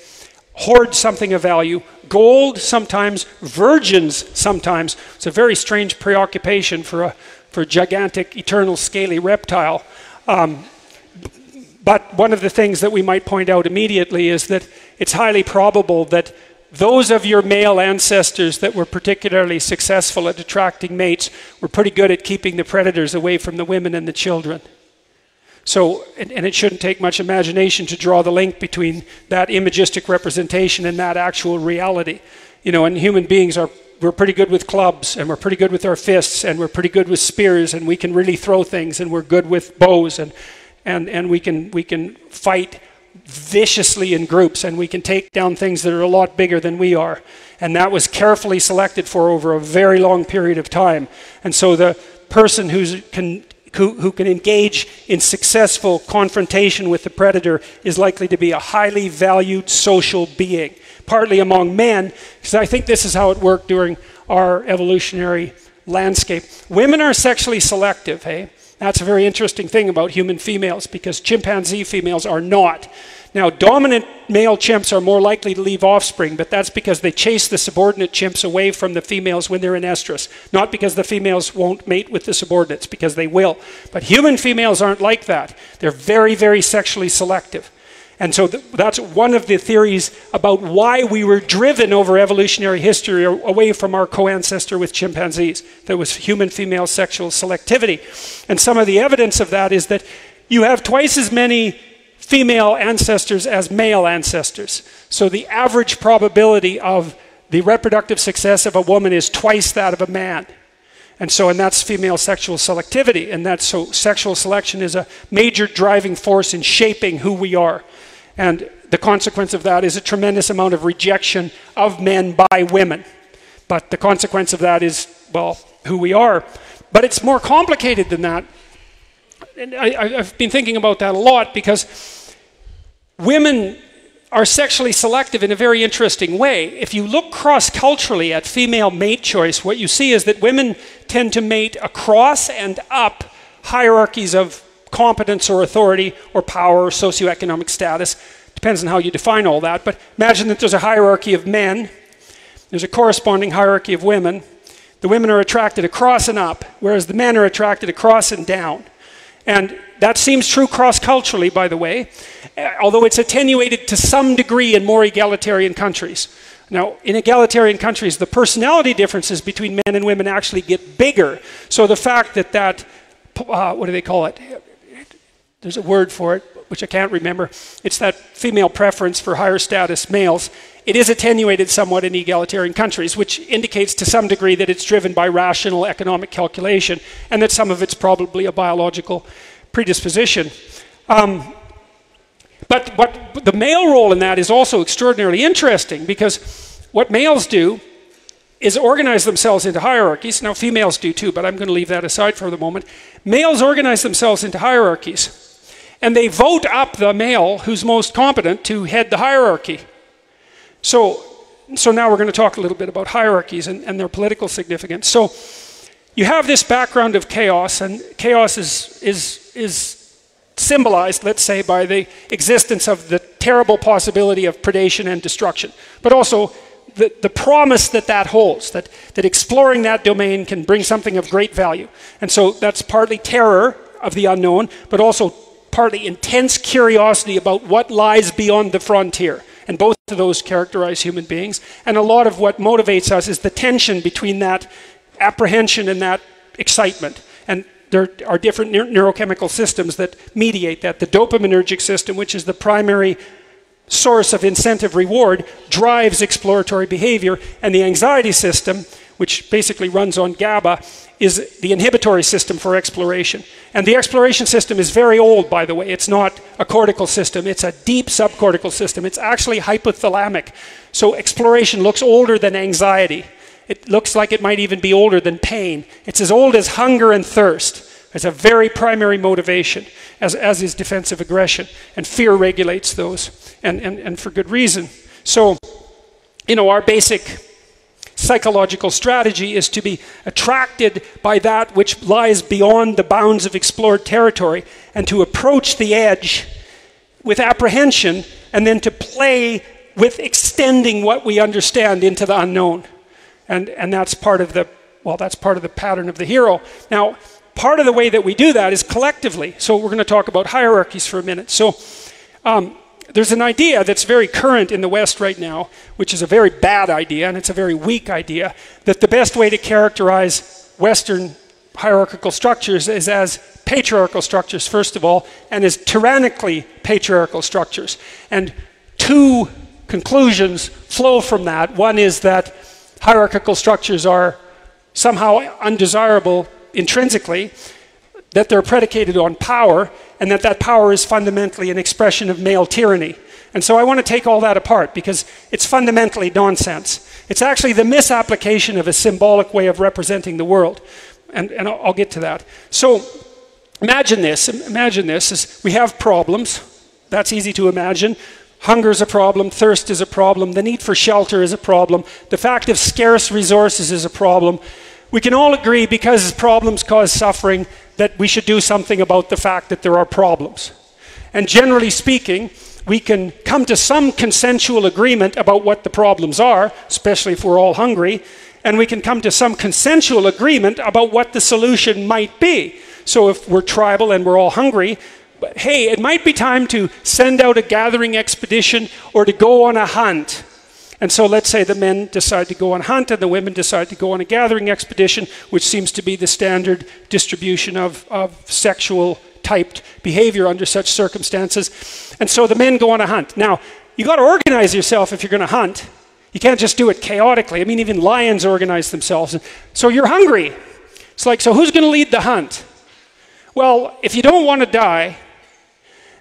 hoards something of value. Gold sometimes, virgins sometimes. It's a very strange preoccupation for a gigantic, eternal, scaly reptile. But one of the things that we might point out immediately is that it's highly probable that those of your male ancestors that were particularly successful at attracting mates were pretty good at keeping the predators away from the women and the children. So, and it shouldn't take much imagination to draw the link between that imagistic representation and that actual reality. You know, and human beings we're pretty good with clubs, and we're pretty good with our fists, and we're pretty good with spears, and we can really throw things, and we're good with bows, and we can fight viciously in groups, and we can take down things that are a lot bigger than we are. And that was carefully selected for over a very long period of time. And so the person who can engage in successful confrontation with the predator is likely to be a highly valued social being, partly among men, because I think this is how it worked during our evolutionary landscape. Women are sexually selective, hey? That's a very interesting thing about human females, because chimpanzee females are not. Now, dominant male chimps are more likely to leave offspring, but that's because they chase the subordinate chimps away from the females when they're in estrus. Not because the females won't mate with the subordinates, because they will. But human females aren't like that. They're very, very sexually selective. And so that's one of the theories about why we were driven over evolutionary history away from our co-ancestor with chimpanzees. There was human female sexual selectivity. And some of the evidence of that is that you have twice as many female ancestors as male ancestors. So the average probability of the reproductive success of a woman is twice that of a man. And that's female sexual selectivity. And so sexual selection is a major driving force in shaping who we are. And the consequence of that is a tremendous amount of rejection of men by women. But the consequence of that is, well, who we are. But it's more complicated than that. And I've been thinking about that a lot, because women are sexually selective in a very interesting way. If you look cross-culturally at female mate choice, what you see is that women tend to mate across and up hierarchies of competence or authority or power or socioeconomic status. Depends on how you define all that. But imagine that there's a hierarchy of men. There's a corresponding hierarchy of women. The women are attracted across and up, whereas the men are attracted across and down. And that seems true cross-culturally, by the way, although it's attenuated to some degree in more egalitarian countries. Now, in egalitarian countries, the personality differences between men and women actually get bigger. So the fact that what do they call it? There's a word for it, which I can't remember. It's that female preference for higher status males. It is attenuated somewhat in egalitarian countries, which indicates to some degree that it's driven by rational economic calculation, and that some of it's probably a biological predisposition. But the male role in that is also extraordinarily interesting, because what males do is organize themselves into hierarchies. Now, females do too, but I'm going to leave that aside for the moment. Males organize themselves into hierarchies, and they vote up the male who's most competent to head the hierarchy. So now we're going to talk a little bit about hierarchies and their political significance. So you have this background of chaos, and chaos is symbolized, let's say, by the existence of the terrible possibility of predation and destruction, but also the promise that holds, that exploring that domain can bring something of great value. And so that's partly terror of the unknown, but also partly intense curiosity about what lies beyond the frontier. And both of those characterize human beings. And a lot of what motivates us is the tension between that apprehension and that excitement. And there are different neurochemical systems that mediate that. The dopaminergic system, which is the primary source of incentive reward, drives exploratory behavior. And the anxiety system, which basically runs on GABA, is the inhibitory system for exploration. And the exploration system is very old, by the way. It's not a cortical system. It's a deep subcortical system. It's actually hypothalamic. So exploration looks older than anxiety. It looks like it might even be older than pain. It's as old as hunger and thirst. It's a very primary motivation, as is defensive aggression. And fear regulates those, and for good reason. So, our basic psychological strategy is to be attracted by that which lies beyond the bounds of explored territory, and to approach the edge with apprehension, and then to play with extending what we understand into the unknown. And that's part of the pattern of the hero. Now, part of the way that we do that is collectively. So we're going to talk about hierarchies for a minute. So there's an idea that's very current in the West right now, which is a very bad idea, and it's a very weak idea, that the best way to characterize Western hierarchical structures is as patriarchal structures, first of all, and as tyrannically patriarchal structures. And two conclusions flow from that. One is that hierarchical structures are somehow undesirable intrinsically, that they're predicated on power, and that that power is fundamentally an expression of male tyranny. And so I want to take all that apart because it's fundamentally nonsense. It's actually the misapplication of a symbolic way of representing the world. And I'll get to that. So imagine this is we have problems. That's easy to imagine. Hunger is a problem, thirst is a problem, the need for shelter is a problem, the fact of scarce resources is a problem. We can all agree, because problems cause suffering, that we should do something about the fact that there are problems. And generally speaking, we can come to some consensual agreement about what the problems are, especially if we're all hungry, and we can come to some consensual agreement about what the solution might be. So if we're tribal and we're all hungry, hey, it might be time to send out a gathering expedition or to go on a hunt. And so let's say the men decide to go on a hunt and the women decide to go on a gathering expedition, which seems to be the standard distribution of sexual typed behavior under such circumstances. And so the men go on a hunt. Now, you got to organize yourself if you're going to hunt. You can't just do it chaotically. I mean, even lions organize themselves. So you're hungry. It's like, so who's going to lead the hunt? Well, if you don't want to die,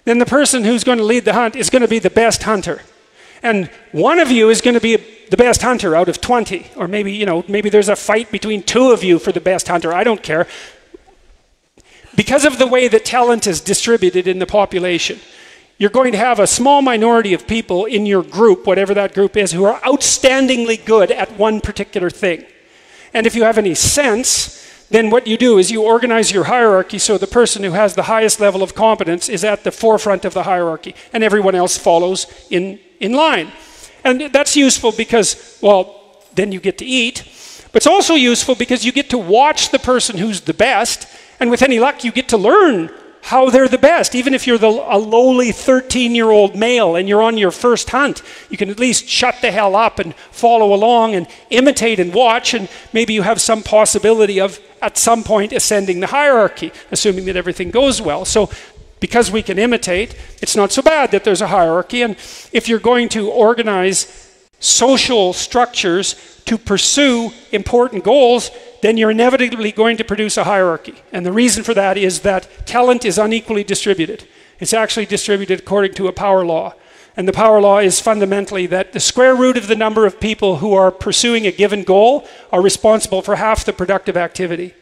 then the person who's going to lead the hunt is going to be the best hunter. And one of you is going to be the best hunter out of 20. Or maybe, you know, maybe there's a fight between two of you for the best hunter. I don't care. Because of the way that talent is distributed in the population, you're going to have a small minority of people in your group, whatever that group is, who are outstandingly good at one particular thing. And if you have any sense, then what you do is you organize your hierarchy so the person who has the highest level of competence is at the forefront of the hierarchy, and everyone else follows in line. And that's useful because, well, then you get to eat. But it's also useful because you get to watch the person who's the best, and with any luck, you get to learn how they're the best. Even if you're a lowly 13-year-old male and you're on your first hunt, you can at least shut the hell up and follow along and imitate and watch, and maybe you have some possibility of, at some point, ascending the hierarchy, assuming that everything goes well. So because we can imitate, it's not so bad that there's a hierarchy. And if you're going to organize social structures to pursue important goals, then you're inevitably going to produce a hierarchy. And the reason for that is that talent is unequally distributed. It's actually distributed according to a power law. And the power law is fundamentally that the square root of the number of people who are pursuing a given goal are responsible for half the productive activity.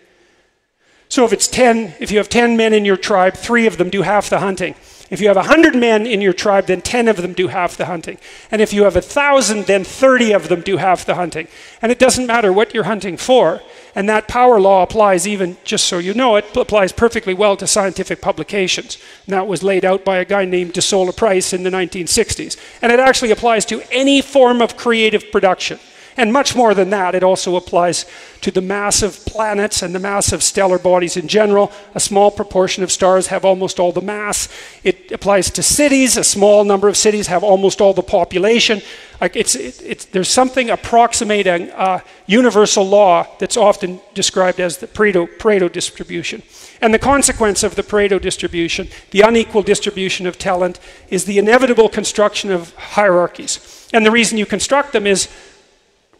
So if you have 10 men in your tribe, 3 of them do half the hunting. If you have 100 men in your tribe, then 10 of them do half the hunting. And if you have 1,000, then 30 of them do half the hunting. And it doesn't matter what you're hunting for. And that power law applies even, just so you know, it applies perfectly well to scientific publications. And that was laid out by a guy named de Sola Price in the 1960s. And it actually applies to any form of creative production. And much more than that, it also applies to the massive planets and the massive stellar bodies in general. A small proportion of stars have almost all the mass. It applies to cities. A small number of cities have almost all the population. Like there's something approximating a universal law that's often described as the Pareto distribution. And the consequence of the Pareto distribution, the unequal distribution of talent, is the inevitable construction of hierarchies. And the reason you construct them is,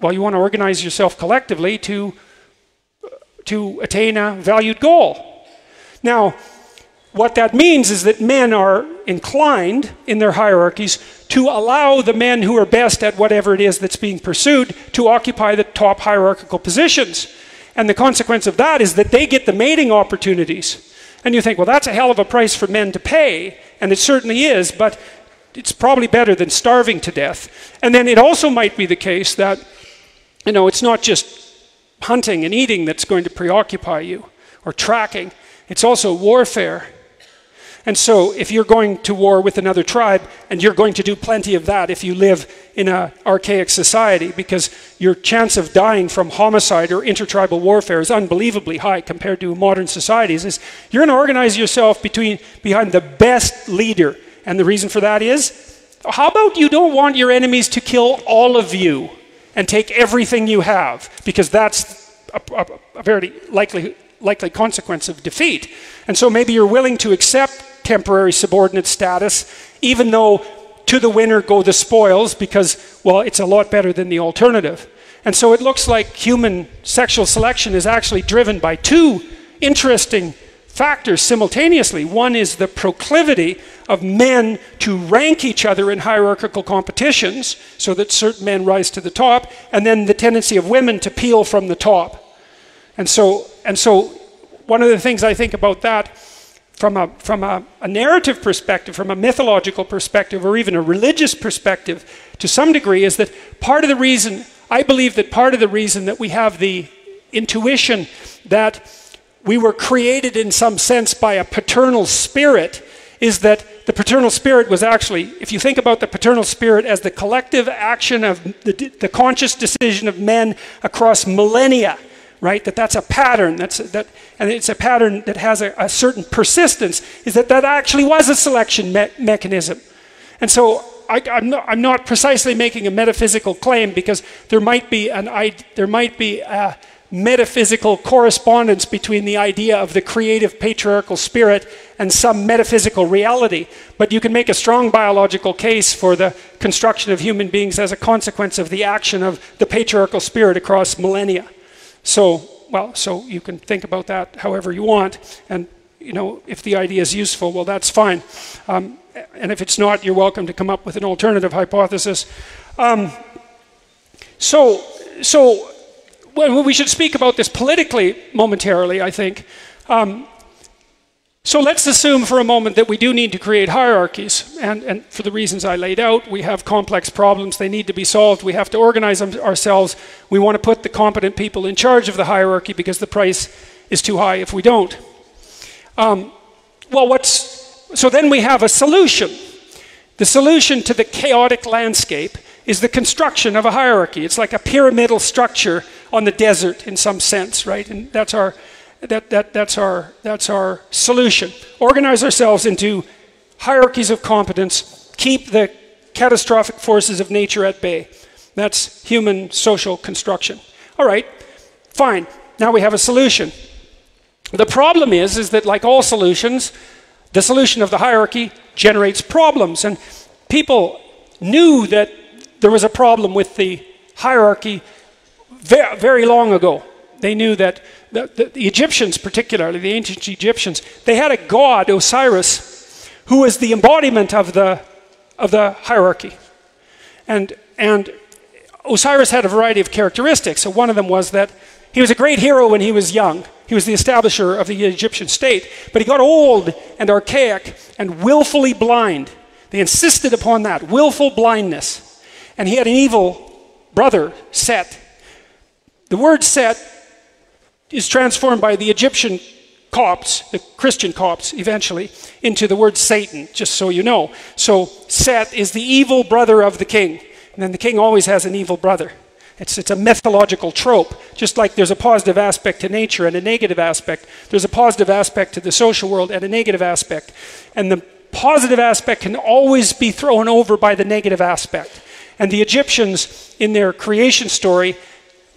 well, you want to organize yourself collectively to attain a valued goal. Now, what that means is that men are inclined in their hierarchies to allow the men who are best at whatever it is that's being pursued to occupy the top hierarchical positions. And the consequence of that is that they get the mating opportunities. And you think, well, that's a hell of a price for men to pay. And it certainly is, but it's probably better than starving to death. And then it also might be the case that, you know, it's not just hunting and eating that's going to preoccupy you, or tracking. It's also warfare. And so if you're going to war with another tribe, and you're going to do plenty of that if you live in an archaic society, because your chance of dying from homicide or intertribal warfare is unbelievably high compared to modern societies, is you're going to organize yourself behind the best leader. And the reason for that is, how about you don't want your enemies to kill all of you and take everything you have, because that's a very likely consequence of defeat. And so maybe you're willing to accept temporary subordinate status, even though to the winner go the spoils, because, well, it's a lot better than the alternative. And so it looks like human sexual selection is actually driven by two interesting factors simultaneously. One is the proclivity of men to rank each other in hierarchical competitions so that certain men rise to the top, and then the tendency of women to peel from the top. And so one of the things I think about that from a narrative perspective, from a mythological perspective, or even a religious perspective to some degree, is that part of the reason, I believe that part of the reason that we have the intuition that we were created in some sense by a paternal spirit is that the paternal spirit was actually, if you think about the paternal spirit as the collective action of the conscious decision of men across millennia, right? That's a pattern. And it's a pattern that has a certain persistence. Is that actually was a selection mechanism? And so I'm not precisely making a metaphysical claim, because there might be a metaphysical correspondence between the idea of the creative patriarchal spirit and some metaphysical reality. But you can make a strong biological case for the construction of human beings as a consequence of the action of the patriarchal spirit across millennia. So you can think about that however you want, and if the idea is useful, well, that's fine. And if it's not, you're welcome to come up with an alternative hypothesis. Well, we should speak about this politically momentarily, I think. So let's assume for a moment that we do need to create hierarchies, and for the reasons I laid out, we have complex problems, they need to be solved, we have to organize ourselves, we want to put the competent people in charge of the hierarchy because the price is too high if we don't. So then we have a solution. The solution to the chaotic landscape is the construction of a hierarchy. It's like a pyramidal structure on the desert in some sense, right? And that's our solution. Organize ourselves into hierarchies of competence, keep the catastrophic forces of nature at bay. That's human social construction. All right, fine. Now we have a solution. The problem is that like all solutions, the solution of the hierarchy generates problems. And people knew that there was a problem with the hierarchy very, very long ago. They knew that the Egyptians, particularly the ancient Egyptians, they had a god, Osiris, who was the embodiment of the hierarchy. And Osiris had a variety of characteristics. So one of them was that he was a great hero when he was young. He was the establisher of the Egyptian state. But he got old and archaic and willfully blind. They insisted upon that, willful blindness. And he had an evil brother, Set. The word Set is transformed by the Egyptian Copts, the Christian Copts eventually, into the word Satan, just so you know. So Set is the evil brother of the king. And then the king always has an evil brother. It's a mythological trope. Just like there's a positive aspect to nature and a negative aspect, there's a positive aspect to the social world and a negative aspect. And the positive aspect can always be thrown over by the negative aspect. And the Egyptians, in their creation story,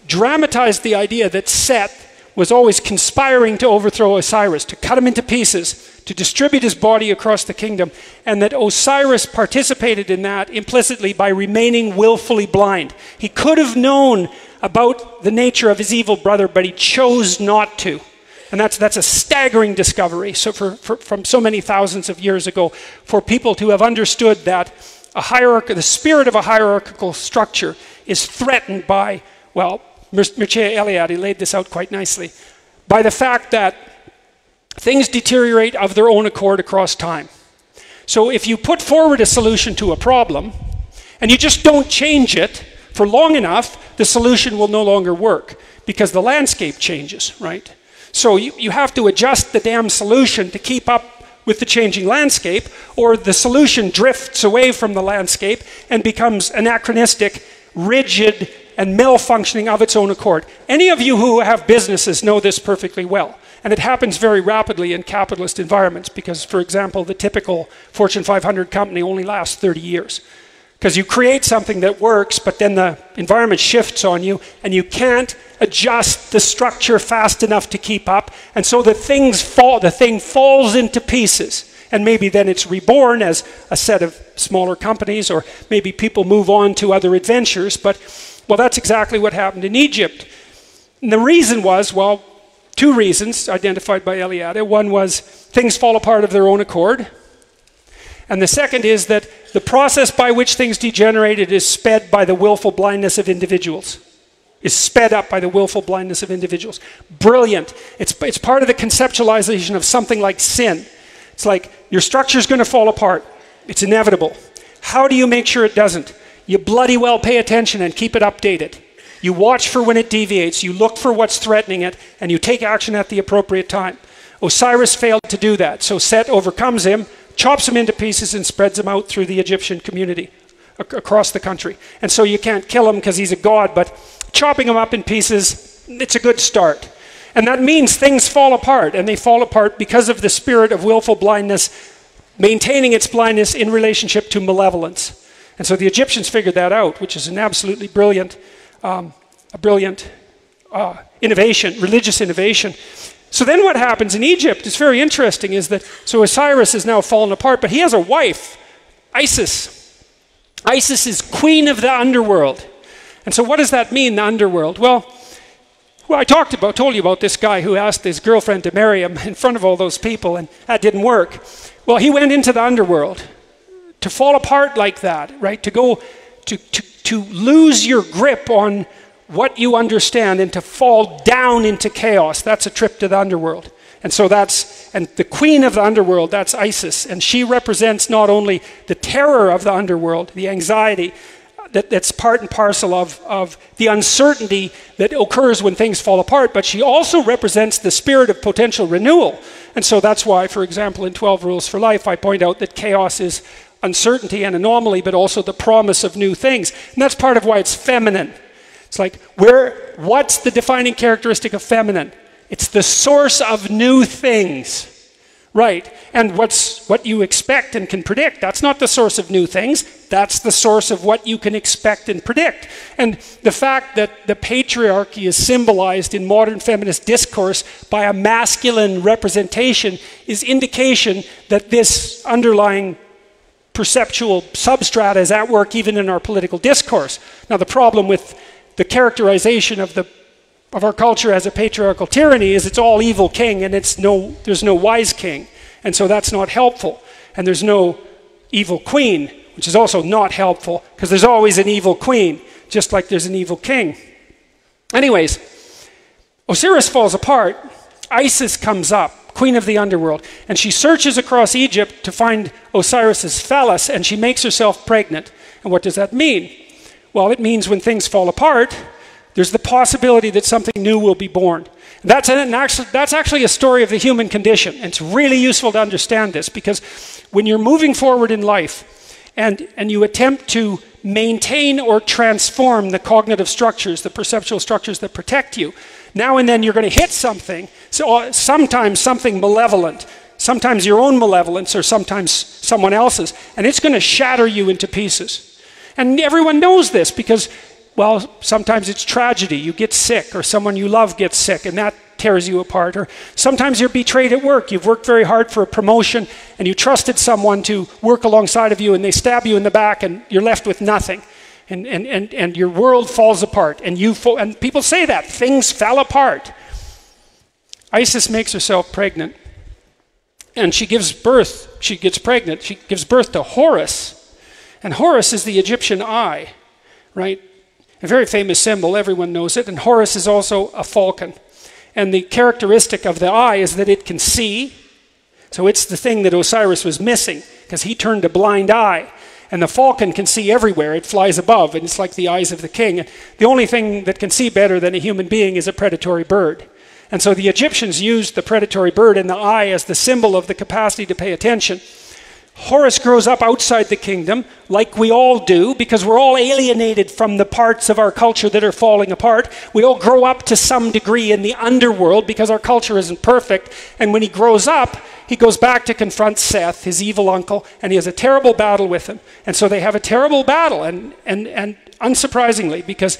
dramatized the idea that Set was always conspiring to overthrow Osiris, to cut him into pieces, to distribute his body across the kingdom, and that Osiris participated in that implicitly by remaining willfully blind. He could have known about the nature of his evil brother, but he chose not to. And that's a staggering discovery. So from so many thousands of years ago, for people to have understood that the spirit of a hierarchical structure is threatened by, well, Mircea Eliade laid this out quite nicely, by the fact that things deteriorate of their own accord across time. So if you put forward a solution to a problem, and you just don't change it for long enough, the solution will no longer work, because the landscape changes, right? So you have to adjust the damn solution to keep up with the changing landscape, or the solution drifts away from the landscape and becomes anachronistic, rigid, and malfunctioning of its own accord. Any of you who have businesses know this perfectly well. And it happens very rapidly in capitalist environments because, for example, the typical Fortune 500 company only lasts 30 years. Because you create something that works, but then the environment shifts on you, and you can't adjust the structure fast enough to keep up, and so the thing falls into pieces. And maybe then it's reborn as a set of smaller companies, or maybe people move on to other adventures, but, well, that's exactly what happened in Egypt. And the reason was, well, two reasons identified by Eliade. One was things fall apart of their own accord. And the second is that the process by which things degenerated is sped by the willful blindness of individuals. Is sped up by the willful blindness of individuals. Brilliant. It's part of the conceptualization of something like sin. It's like your structure is going to fall apart. It's inevitable. How do you make sure it doesn't? You bloody well pay attention and keep it updated. You watch for when it deviates. You look for what's threatening it, and you take action at the appropriate time. Osiris failed to do that, so Set overcomes him, chops him into pieces, and spreads him out through the Egyptian community across the country. And so you can't kill him because he's a god, but chopping him up in pieces, it's a good start. And that means things fall apart, and they fall apart because of the spirit of willful blindness maintaining its blindness in relationship to malevolence. And so the Egyptians figured that out, which is an absolutely brilliant innovation, religious innovation. So then what happens in Egypt is very interesting, is that, so Osiris is now fallen apart, but he has a wife, Isis. Isis is queen of the underworld. And so what does that mean, the underworld? Well, I told you about this guy who asked his girlfriend to marry him in front of all those people, and that didn't work. Well, he went into the underworld. To fall apart like that, right? To go, to lose your grip on what you understand and to fall down into chaos. That's a trip to the underworld. And so and the queen of the underworld, that's Isis. And she represents not only the terror of the underworld, the anxiety that's part and parcel of the uncertainty that occurs when things fall apart, but she also represents the spirit of potential renewal. And so that's why, for example, in 12 Rules for Life, I point out that chaos is uncertainty and anomaly, but also the promise of new things. And that's part of why it's feminine. It's like, what's the defining characteristic of feminine? It's the source of new things, right? And what you expect and can predict, that's not the source of new things. That's the source of what you can expect and predict. And the fact that the patriarchy is symbolized in modern feminist discourse by a masculine representation is indication that this underlying perceptual substrata is at work even in our political discourse. Now, the problem with the characterization of our culture as a patriarchal tyranny is it's all evil king, and there's no wise king, and so that's not helpful. And there's no evil queen, which is also not helpful, because there's always an evil queen, just like there's an evil king. Anyways, Osiris falls apart. Isis comes up, queen of the underworld, and she searches across Egypt to find Osiris's phallus, and she makes herself pregnant. And what does that mean? Well, it means when things fall apart, there's the possibility that something new will be born. That's actually a story of the human condition. And it's really useful to understand this, because when you're moving forward in life and you attempt to maintain or transform the cognitive structures, the perceptual structures that protect you, now and then you're going to hit something. So sometimes something malevolent, sometimes your own malevolence, or sometimes someone else's, and it's going to shatter you into pieces. And everyone knows this because, well, sometimes it's tragedy. You get sick, or someone you love gets sick, and that tears you apart. Or sometimes you're betrayed at work. You've worked very hard for a promotion, and you trusted someone to work alongside of you, and they stab you in the back, and you're left with nothing. And your world falls apart. And people say that. Things fell apart. Isis makes herself pregnant. And she gives birth. She gets pregnant. She gives birth to Horus. And Horus is the Egyptian eye, right? A very famous symbol, everyone knows it. And Horus is also a falcon. And the characteristic of the eye is that it can see. So it's the thing that Osiris was missing, because he turned a blind eye. And the falcon can see everywhere. It flies above, and it's like the eyes of the king. The only thing that can see better than a human being is a predatory bird. And so the Egyptians used the predatory bird in the eye as the symbol of the capacity to pay attention. Horus grows up outside the kingdom, like we all do, because we're all alienated from the parts of our culture that are falling apart. We all grow up to some degree in the underworld because our culture isn't perfect. And when he grows up, he goes back to confront Seth, his evil uncle, and he has a terrible battle with him. And so they have a terrible battle, and unsurprisingly, because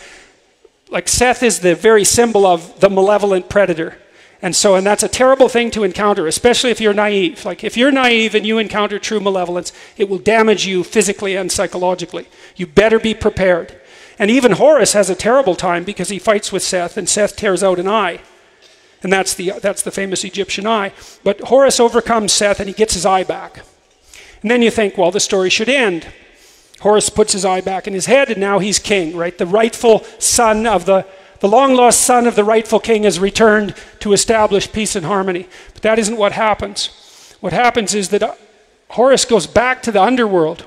like Seth is the very symbol of the malevolent predator. And that's a terrible thing to encounter, especially if you're naive. Like if you're naive and you encounter true malevolence, it will damage you physically and psychologically. You better be prepared. And even Horus has a terrible time because he fights with Seth, and Seth tears out an eye. And that's the famous Egyptian eye. But Horus overcomes Seth and he gets his eye back. And then you think, well, the story should end. Horus puts his eye back in his head and now he's king, right? The rightful son of the long-lost son of the rightful king has returned to establish peace and harmony. But that isn't what happens. What happens is that Horus goes back to the underworld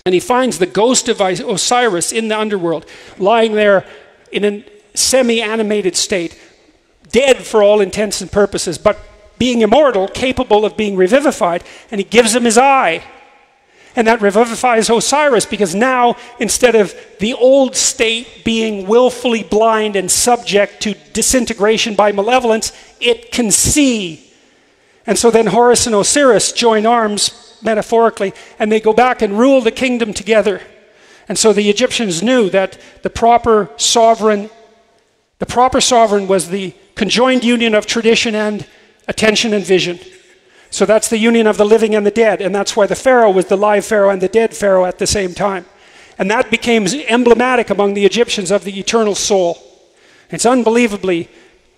and he finds the ghost of Osiris in the underworld, lying there in a semi-animated state, dead for all intents and purposes, but being immortal, capable of being revivified, and he gives him his eye. And that revivifies Osiris, because now, instead of the old state being willfully blind and subject to disintegration by malevolence, it can see. And so then Horus and Osiris join arms, metaphorically, and they go back and rule the kingdom together. And so the Egyptians knew that the proper sovereign was the conjoined union of tradition and attention and vision. So that's the union of the living and the dead, and that's why the pharaoh was the live pharaoh and the dead pharaoh at the same time. And that became emblematic among the Egyptians of the eternal soul. It's unbelievably,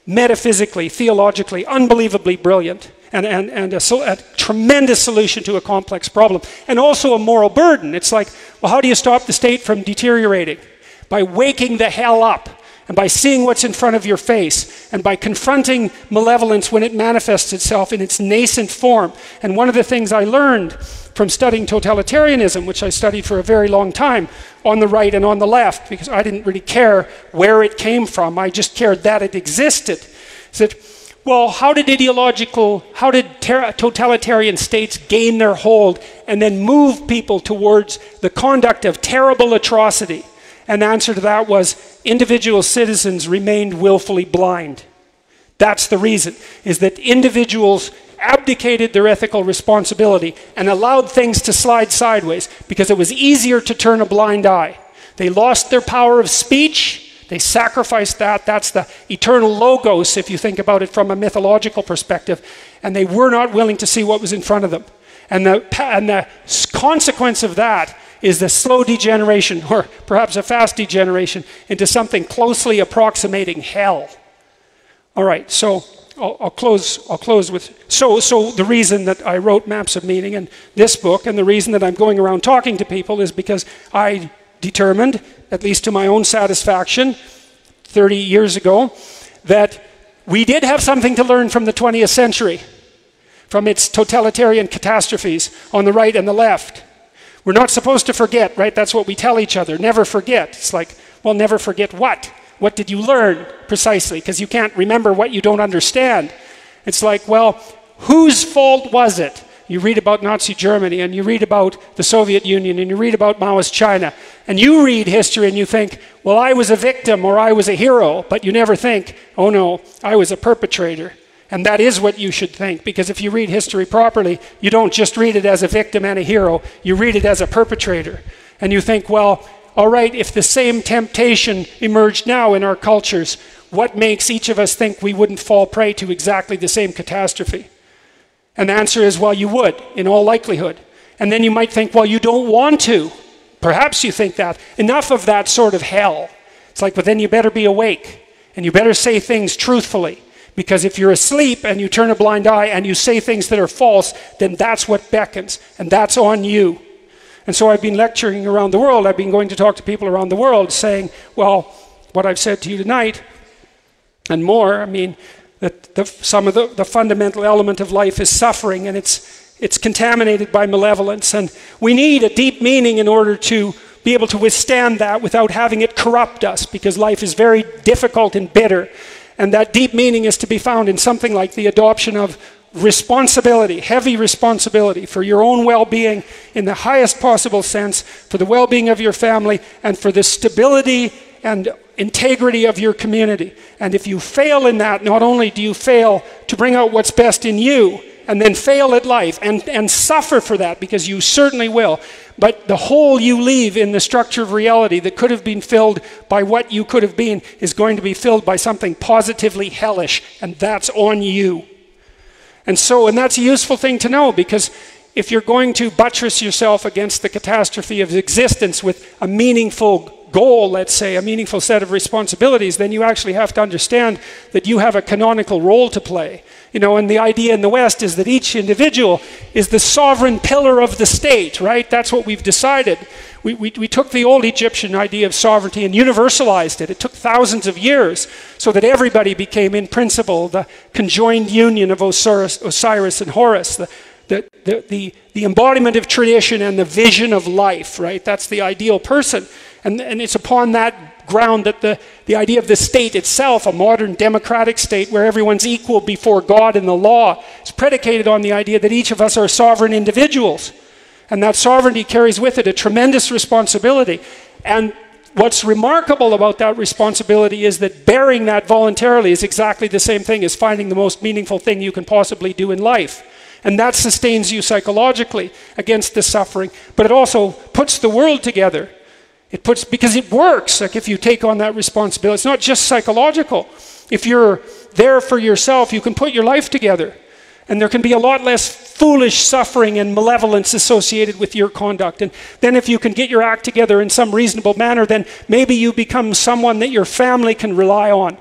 metaphysically, theologically, unbelievably brilliant, and a tremendous solution to a complex problem, and also a moral burden. It's like, well, how do you stop the state from deteriorating? By waking the hell up. And by seeing what's in front of your face, and by confronting malevolence when it manifests itself in its nascent form. And one of the things I learned from studying totalitarianism, which I studied for a very long time, on the right and on the left, because I didn't really care where it came from, I just cared that it existed, is that, well, how did totalitarian states gain their hold and then move people towards the conduct of terrible atrocity? And the answer to that was individual citizens remained willfully blind. That's the reason, is that individuals abdicated their ethical responsibility and allowed things to slide sideways because it was easier to turn a blind eye. They lost their power of speech. They sacrificed that. That's the eternal logos, if you think about it from a mythological perspective. And they were not willing to see what was in front of them. And the consequence of that is the slow degeneration, or perhaps a fast degeneration, into something closely approximating hell. All right, so I'll close with, so the reason that I wrote Maps of Meaning and this book, and the reason that I'm going around talking to people, is because I determined, at least to my own satisfaction, 30 years ago, that we did have something to learn from the 20th century, from its totalitarian catastrophes on the right and the left. We're not supposed to forget, right? That's what we tell each other. Never forget. It's like, well, never forget what? What did you learn precisely? Because you can't remember what you don't understand. It's like, well, whose fault was it? You read about Nazi Germany, and you read about the Soviet Union, and you read about Maoist China, and you read history and you think, well, I was a victim or I was a hero, but you never think, oh no, I was a perpetrator. And that is what you should think, because if you read history properly, you don't just read it as a victim and a hero, you read it as a perpetrator. And you think, well, all right, if the same temptation emerged now in our cultures, what makes each of us think we wouldn't fall prey to exactly the same catastrophe? And the answer is, well, you would, in all likelihood. And then you might think, well, you don't want to. Perhaps you think that. Enough of that sort of hell. It's like, but then you better be awake, and you better say things truthfully. Because if you're asleep and you turn a blind eye and you say things that are false, then that's what beckons, and that's on you. And so I've been lecturing around the world. I've been going to talk to people around the world saying, well, what I've said to you tonight and more, I mean, that some of the fundamental element of life is suffering, and it's contaminated by malevolence. And we need a deep meaning in order to be able to withstand that without having it corrupt us, because life is very difficult and bitter. And that deep meaning is to be found in something like the adoption of responsibility, heavy responsibility for your own well-being in the highest possible sense, for the well-being of your family, and for the stability and integrity of your community. And if you fail in that, not only do you fail to bring out what's best in you, and then fail at life, and suffer for that, because you certainly will, but the hole you leave in the structure of reality that could have been filled by what you could have been is going to be filled by something positively hellish, and that's on you. And that's a useful thing to know, because if you're going to buttress yourself against the catastrophe of existence with a meaningful goal, let's say, a meaningful set of responsibilities, then you actually have to understand that you have a canonical role to play. You know, and the idea in the West is that each individual is the sovereign pillar of the state, right? That's what we've decided. We took the old Egyptian idea of sovereignty and universalized it. It took thousands of years so that everybody became, in principle, the conjoined union of Osiris and Horus, the embodiment of tradition and the vision of life, right? That's the ideal person. And it's upon that ground that the idea of the state itself, a modern democratic state where everyone's equal before God and the law, is predicated on the idea that each of us are sovereign individuals. And that sovereignty carries with it a tremendous responsibility. And what's remarkable about that responsibility is that bearing that voluntarily is exactly the same thing as finding the most meaningful thing you can possibly do in life. And that sustains you psychologically against the suffering. But it also puts the world together. Because it works, like if you take on that responsibility. It's not just psychological. If you're there for yourself, you can put your life together. And there can be a lot less foolish suffering and malevolence associated with your conduct. And then if you can get your act together in some reasonable manner, then maybe you become someone that your family can rely on.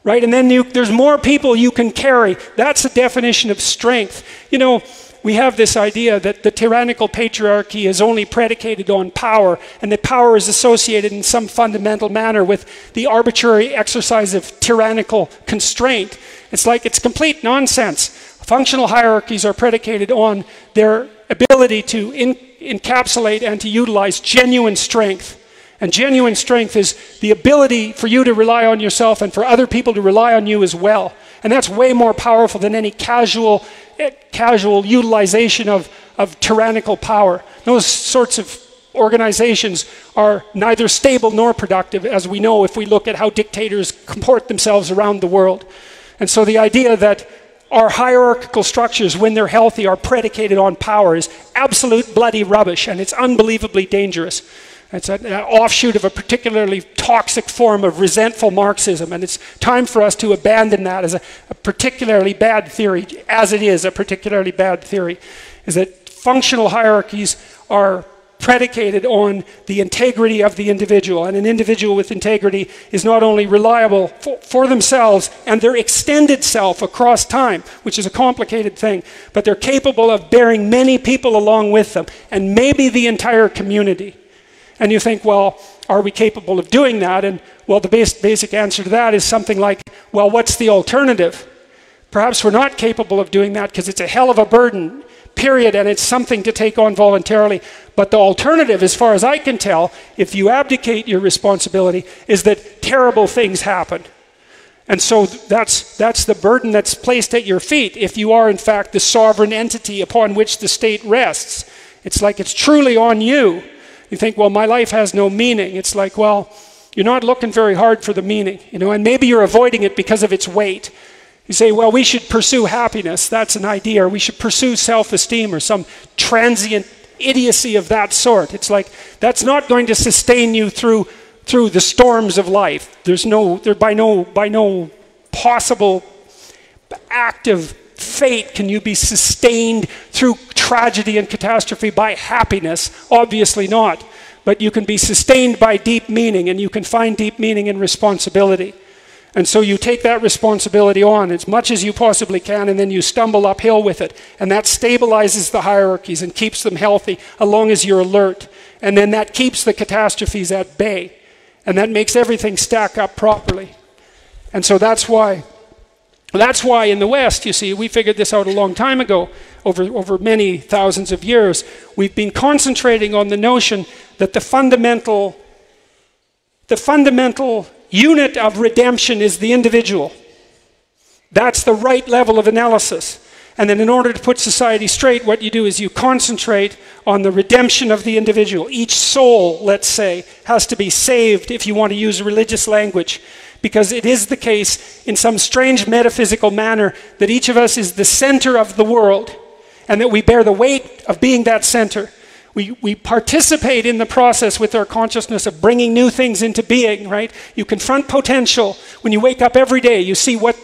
Right? And then there's more people you can carry. That's a definition of strength. You know, we have this idea that the tyrannical patriarchy is only predicated on power, and that power is associated in some fundamental manner with the arbitrary exercise of tyrannical constraint. It's complete nonsense. Functional hierarchies are predicated on their ability to encapsulate and to utilize genuine strength. And genuine strength is the ability for you to rely on yourself and for other people to rely on you as well. And that's way more powerful than any casual utilization of tyrannical power. Those sorts of organizations are neither stable nor productive, as we know if we look at how dictators comport themselves around the world. And so the idea that our hierarchical structures, when they're healthy, are predicated on power is absolute bloody rubbish, and it's unbelievably dangerous. It's an offshoot of a particularly toxic form of resentful Marxism, and it's time for us to abandon that as a particularly bad theory, as it is a particularly bad theory, is that functional hierarchies are predicated on the integrity of the individual, and an individual with integrity is not only reliable for themselves and their extended self across time, which is a complicated thing, but they're capable of bearing many people along with them, and maybe the entire community. And you think, well, are we capable of doing that? And well, the basic answer to that is something like, well, what's the alternative? Perhaps we're not capable of doing that because it's a hell of a burden, period, and it's something to take on voluntarily. But the alternative, as far as I can tell, if you abdicate your responsibility, is that terrible things happen. And so that's the burden that's placed at your feet if you are, in fact, the sovereign entity upon which the state rests. It's like it's truly on you. You think, well, my life has no meaning. It's like, well, you're not looking very hard for the meaning, you know, and maybe you're avoiding it because of its weight. You say, well, we should pursue happiness. That's an idea. Or we should pursue self-esteem or some transient idiocy of that sort. It's like, that's not going to sustain you through the storms of life. By no possible act of fate can you be sustained through tragedy and catastrophe by happiness. Obviously not. But you can be sustained by deep meaning, and you can find deep meaning in responsibility. And so you take that responsibility on as much as you possibly can, and then you stumble uphill with it. And that stabilizes the hierarchies and keeps them healthy as long as you're alert. And then that keeps the catastrophes at bay. And that makes everything stack up properly. And so that's why in the West, you see, we figured this out a long time ago, over many thousands of years. We've been concentrating on the notion that the fundamental unit of redemption is the individual. That's the right level of analysis. And then in order to put society straight, what you do is you concentrate on the redemption of the individual. Each soul, let's say, has to be saved, if you want to use religious language, because it is the case in some strange metaphysical manner that each of us is the center of the world and that we bear the weight of being that center. We participate in the process with our consciousness of bringing new things into being, right? You confront potential. When you wake up every day, you see what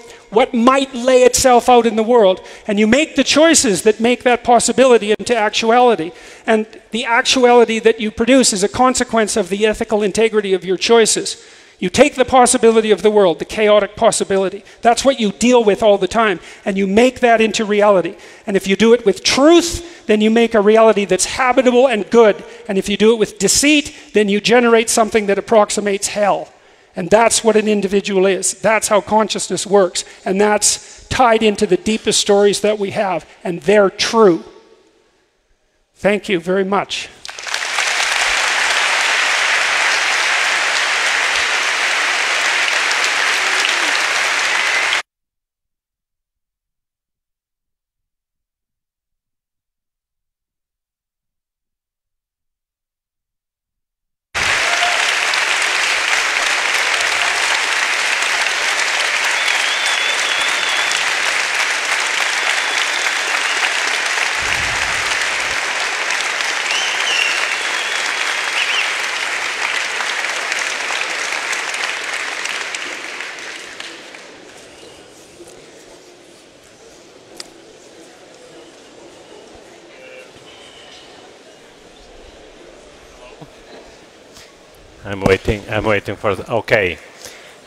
might lay itself out in the world, and you make the choices that make that possibility into actuality. And the actuality that you produce is a consequence of the ethical integrity of your choices. You take the possibility of the world, the chaotic possibility. That's what you deal with all the time, and you make that into reality. And if you do it with truth, then you make a reality that's habitable and good. And if you do it with deceit, then you generate something that approximates hell. And that's what an individual is. That's how consciousness works. And that's tied into the deepest stories that we have. And they're true. Thank you very much. I'm waiting for the, okay.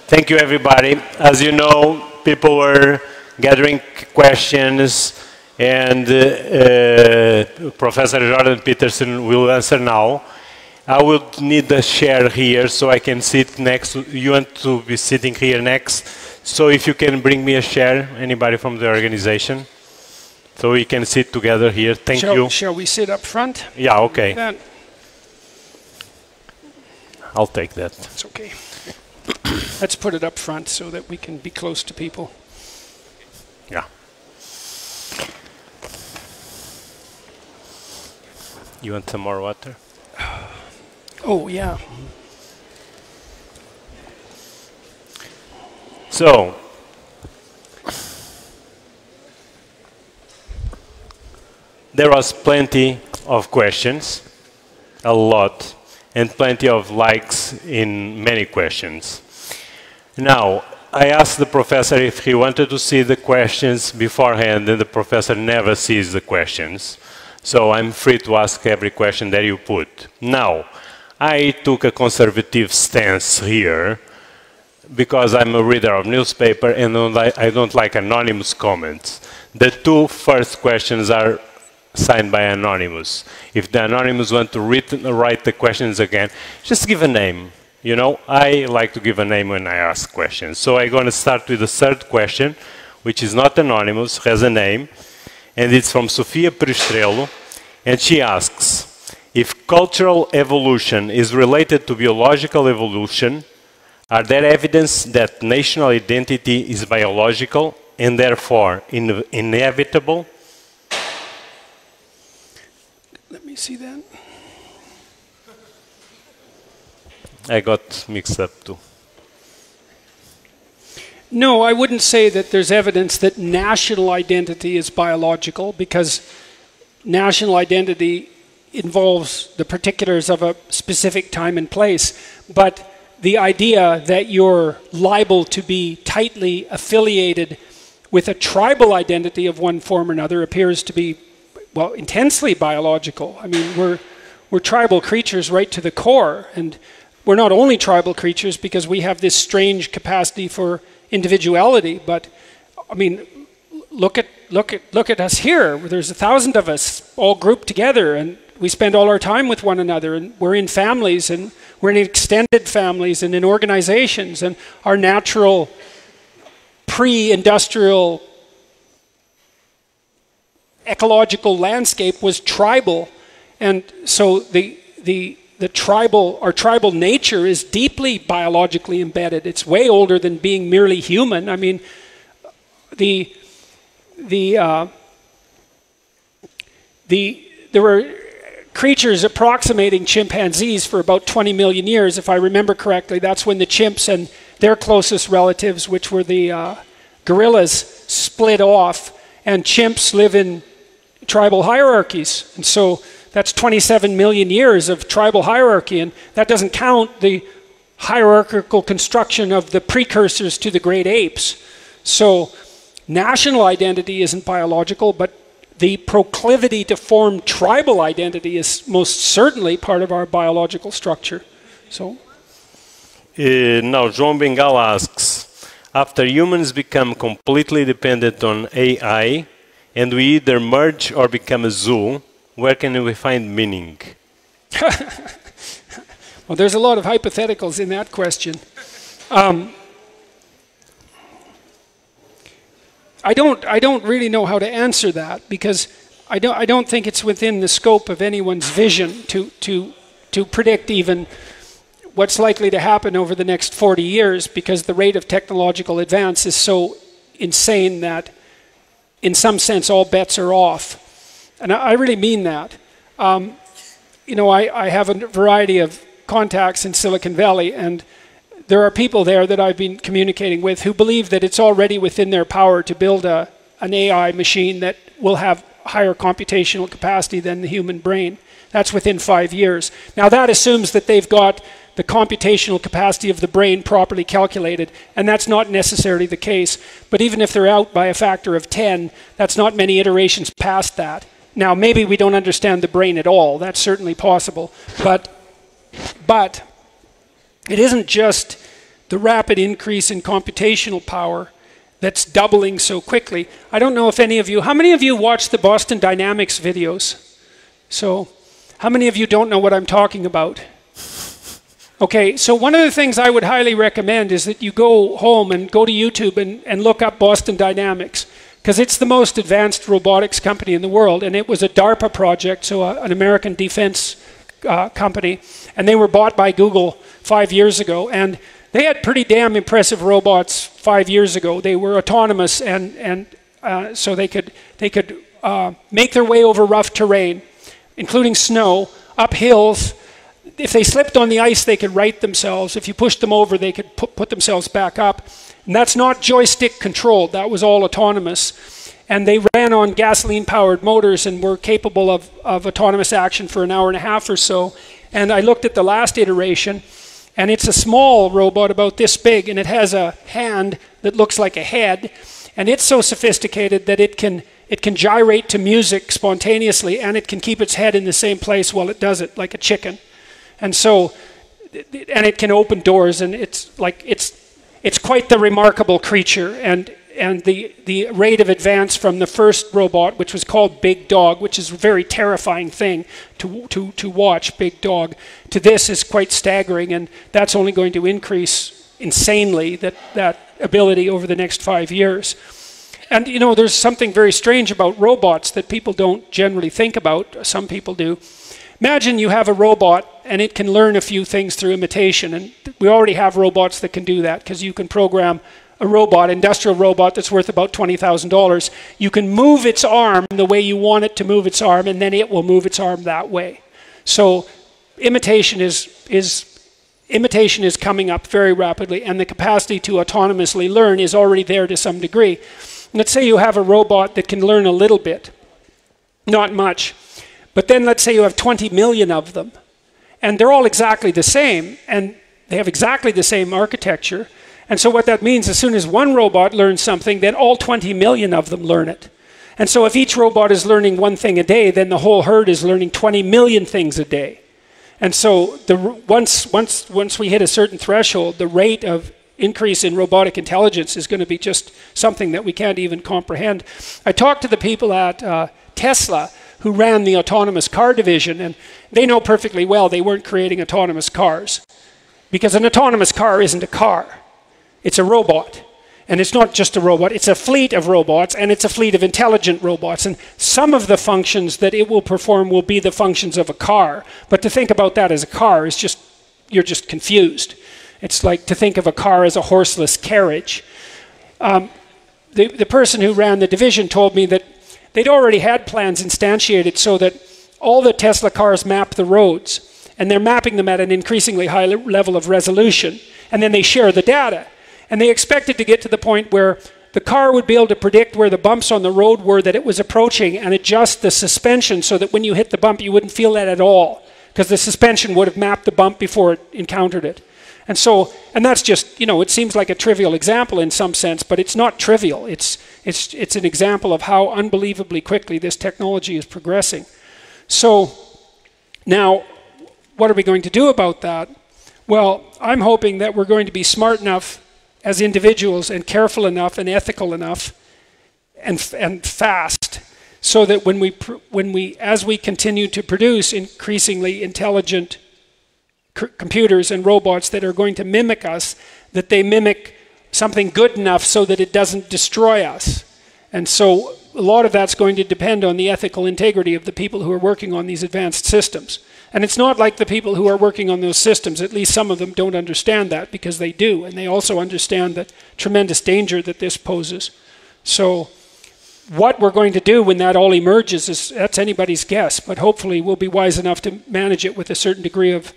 Thank you, everybody. As you know, people were gathering questions, and Professor Jordan Peterson will answer now. I would need a chair here so I can sit next to you, and to be sitting here next. So if you can bring me a chair, anybody from the organization, so we can sit together here. Thank you. Shall we sit up front? Yeah, okay. I'll take that. That's okay. Let's put it up front so that we can be close to people. Yeah. You want some more water? Oh, yeah. So, there was plenty of questions, a lot, and plenty of likes in many questions. Now, I asked the professor if he wanted to see the questions beforehand, and the professor never sees the questions. So I'm free to ask every question that you put. Now, I took a conservative stance here because I'm a reader of newspaper and I don't like anonymous comments. The two first questions are signed by anonymous. If the anonymous want to write the questions again, just give a name. You know, I like to give a name when I ask questions. So I'm going to start with the third question, which is not anonymous, has a name, and it's from Sofia Perestrello, and she asks, if cultural evolution is related to biological evolution, are there evidence that national identity is biological and therefore inevitable? Let me see that. I got mixed up too. No, I wouldn't say that there's evidence that national identity is biological, because national identity involves the particulars of a specific time and place. But the idea that you're liable to be tightly affiliated with a tribal identity of one form or another appears to be, well, intensely biological. I mean, we're tribal creatures right to the core, and we're not only tribal creatures because we have this strange capacity for individuality, but I mean, look at us here. There's 1,000 of us all grouped together, and we spend all our time with one another, and we're in families, and we're in extended families and in organizations, and our natural pre-industrial ecological landscape was tribal. And so our tribal nature is deeply biologically embedded. It's way older than being merely human. I mean, there were creatures approximating chimpanzees for about 20 million years, if I remember correctly. That's when the chimps and their closest relatives, which were the gorillas, split off, and chimps live in tribal hierarchies. And so that's 27 million years of tribal hierarchy, and that doesn't count the hierarchical construction of the precursors to the great apes. So national identity isn't biological, but the proclivity to form tribal identity is most certainly part of our biological structure. So now João Bengal asks, after humans become completely dependent on AI and we either merge or become a zoo, where can we find meaning? Well, there's a lot of hypotheticals in that question. I don't really know how to answer that, because I don't think it's within the scope of anyone's vision to predict even what's likely to happen over the next 40 years, because the rate of technological advance is so insane that in some sense all bets are off. And I really mean that. You know, I have a variety of contacts in Silicon Valley, and there are people there that I've been communicating with who believe that it's already within their power to build an AI machine that will have higher computational capacity than the human brain. That's within 5 years. Now that assumes that they've got the computational capacity of the brain properly calculated, and that's not necessarily the case. But even if they're out by a factor of 10, that's not many iterations past that. Now maybe we don't understand the brain at all. That's certainly possible. But it isn't just the rapid increase in computational power that's doubling so quickly. I don't know if any of you, how many of you watch the Boston Dynamics videos? So, how many of you don't know what I'm talking about? Okay, so one of the things I would highly recommend is that you go home and go to YouTube and look up Boston Dynamics, because it's the most advanced robotics company in the world, and it was a DARPA project, so an American defense company, and they were bought by Google 5 years ago, and they had pretty damn impressive robots 5 years ago. They were autonomous, and so they could make their way over rough terrain, including snow, up hills. If they slipped on the ice, they could right themselves. If you pushed them over, they could put themselves back up. And that's not joystick controlled. That was all autonomous. And they ran on gasoline-powered motors and were capable of autonomous action for an hour and a half or so. And I looked at the last iteration, and it's a small robot about this big, and it has a hand that looks like a head. And it's so sophisticated that it can gyrate to music spontaneously, and it can keep its head in the same place while it does it, like a chicken. And so, and it can open doors, and it's quite the remarkable creature. And the rate of advance from the first robot, which was called Big Dog, which is a very terrifying thing to watch, Big Dog, to this is quite staggering, and that's only going to increase insanely, that ability over the next 5 years. And you know, there's something very strange about robots that people don't generally think about. Some people do. Imagine you have a robot and it can learn a few things through imitation, and we already have robots that can do that, because you can program a robot, industrial robot that's worth about $20,000. You can move its arm the way you want it to move its arm, and then it will move its arm that way. So imitation is coming up very rapidly, and the capacity to autonomously learn is already there to some degree. Let's say you have a robot that can learn a little bit, not much. But then let's say you have 20 million of them, and they're all exactly the same, and they have exactly the same architecture. And so what that means, as soon as one robot learns something, then all 20 million of them learn it. And so if each robot is learning one thing a day, then the whole herd is learning 20 million things a day. And so once we hit a certain threshold, the rate of increase in robotic intelligence is going to be just something that we can't even comprehend. I talked to the people at Tesla who ran the autonomous car division, and they know perfectly well they weren't creating autonomous cars, because an autonomous car isn't a car. It's a robot. And it's not just a robot, it's a fleet of robots, and it's a fleet of intelligent robots. And some of the functions that it will perform will be the functions of a car. But to think about that as a car is just, you're just confused. It's like to think of a car as a horseless carriage. the person who ran the division told me that they'd already had plans instantiated so that all the Tesla cars map the roads, and they're mapping them at an increasingly high level of resolution, and then they share the data. And they expected to get to the point where the car would be able to predict where the bumps on the road were that it was approaching and adjust the suspension so that when you hit the bump, you wouldn't feel that at all, because the suspension would have mapped the bump before it encountered it. And so, and that's just, it seems like a trivial example in some sense, but it's not trivial. It's an example of how unbelievably quickly this technology is progressing. So now, what are we going to do about that? Well, I'm hoping that we're going to be smart enough as individuals and careful enough and ethical enough and fast so that as we continue to produce increasingly intelligent computers and robots that are going to mimic us, that they mimic something good enough so that it doesn't destroy us. And so a lot of that's going to depend on the ethical integrity of the people who are working on these advanced systems. And it's not like the people who are working on those systems, at least some of them don't understand that, because they do. And they also understand the tremendous danger that this poses. So what we're going to do when that all emerges, that's anybody's guess. But hopefully we'll be wise enough to manage it with a certain degree of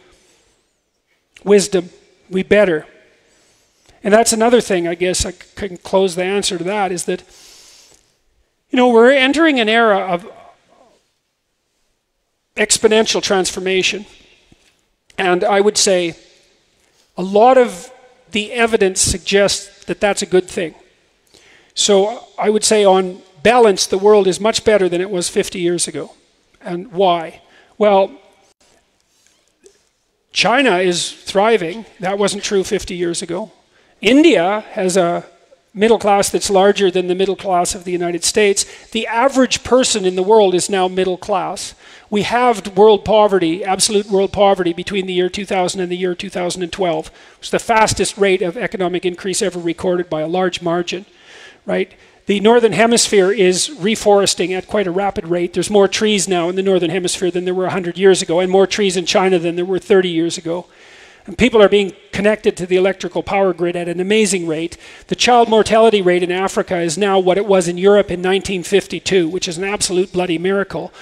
wisdom. We better. And that's another thing, I guess, I can close the answer to that, is that, we're entering an era of exponential transformation. And I would say a lot of the evidence suggests that that's a good thing. So I would say on balance, the world is much better than it was 50 years ago. And why? Well, China is thriving. That wasn't true 50 years ago. India has a middle class that's larger than the middle class of the United States. The average person in the world is now middle class. We halved world poverty, absolute world poverty, between the year 2000 and the year 2012. It was the fastest rate of economic increase ever recorded by a large margin, right? The Northern Hemisphere is reforesting at quite a rapid rate. There's more trees now in the Northern Hemisphere than there were 100 years ago, and more trees in China than there were 30 years ago. And people are being connected to the electrical power grid at an amazing rate. The child mortality rate in Africa is now what it was in Europe in 1952, which is an absolute bloody miracle.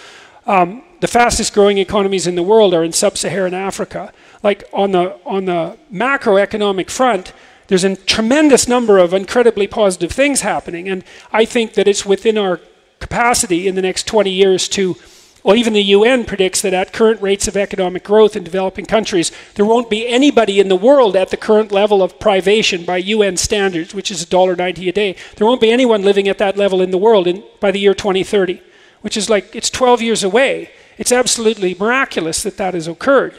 The fastest growing economies in the world are in sub-Saharan Africa. Like on the macroeconomic front, there's a tremendous number of incredibly positive things happening. And I think that it's within our capacity in the next 20 years to, well, even the UN predicts that at current rates of economic growth in developing countries, there won't be anybody in the world at the current level of privation by UN standards, which is $1.90 a day. There won't be anyone living at that level in the world by the year 2030, which is like, it's 12 years away. It's absolutely miraculous that that has occurred.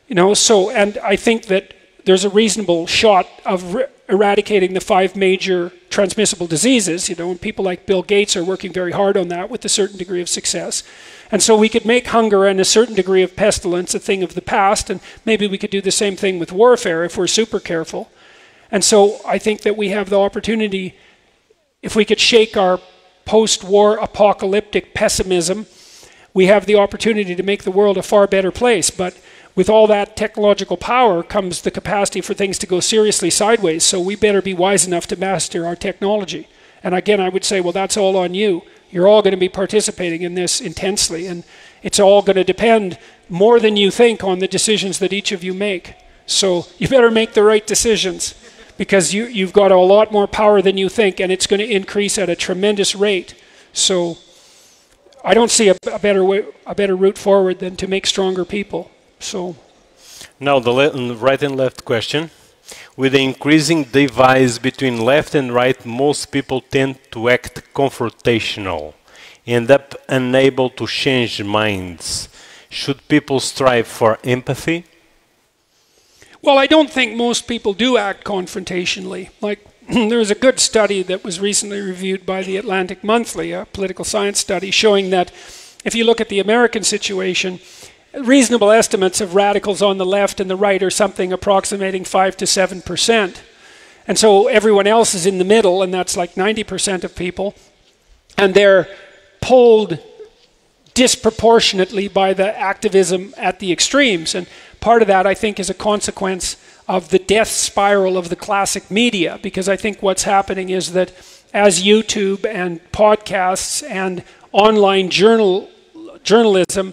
And I think that there's a reasonable shot of eradicating the 5 major transmissible diseases, and people like Bill Gates are working very hard on that with a certain degree of success. And so we could make hunger and a certain degree of pestilence a thing of the past, and maybe we could do the same thing with warfare if we're super careful. And so I think that we have the opportunity, if we could shake our post-war apocalyptic pessimism, we have the opportunity to make the world a far better place. But with all that technological power comes the capacity for things to go seriously sideways, so we better be wise enough to master our technology. And again, I would say, well, that's all on you. You're all going to be participating in this intensely, and it's all going to depend more than you think on the decisions that each of you make. So you better make the right decisions, because you've got a lot more power than you think, and it's going to increase at a tremendous rate. So I don't see a better route forward than to make stronger people. So now the right and left question. With the increasing divide between left and right, most people tend to act confrontational, end up unable to change minds. Should people strive for empathy? Well, I don't think most people do act confrontationally. Like, there was a good study that was recently reviewed by the Atlantic Monthly, a political science study, showing that if you look at the American situation, reasonable estimates of radicals on the left and the right are something approximating 5 to 7%. And so everyone else is in the middle, and that's like 90% of people. And they're pulled disproportionately by the activism at the extremes. And part of that, I think, is a consequence of the death spiral of the classic media, because I think what's happening is that as YouTube and podcasts and online journalism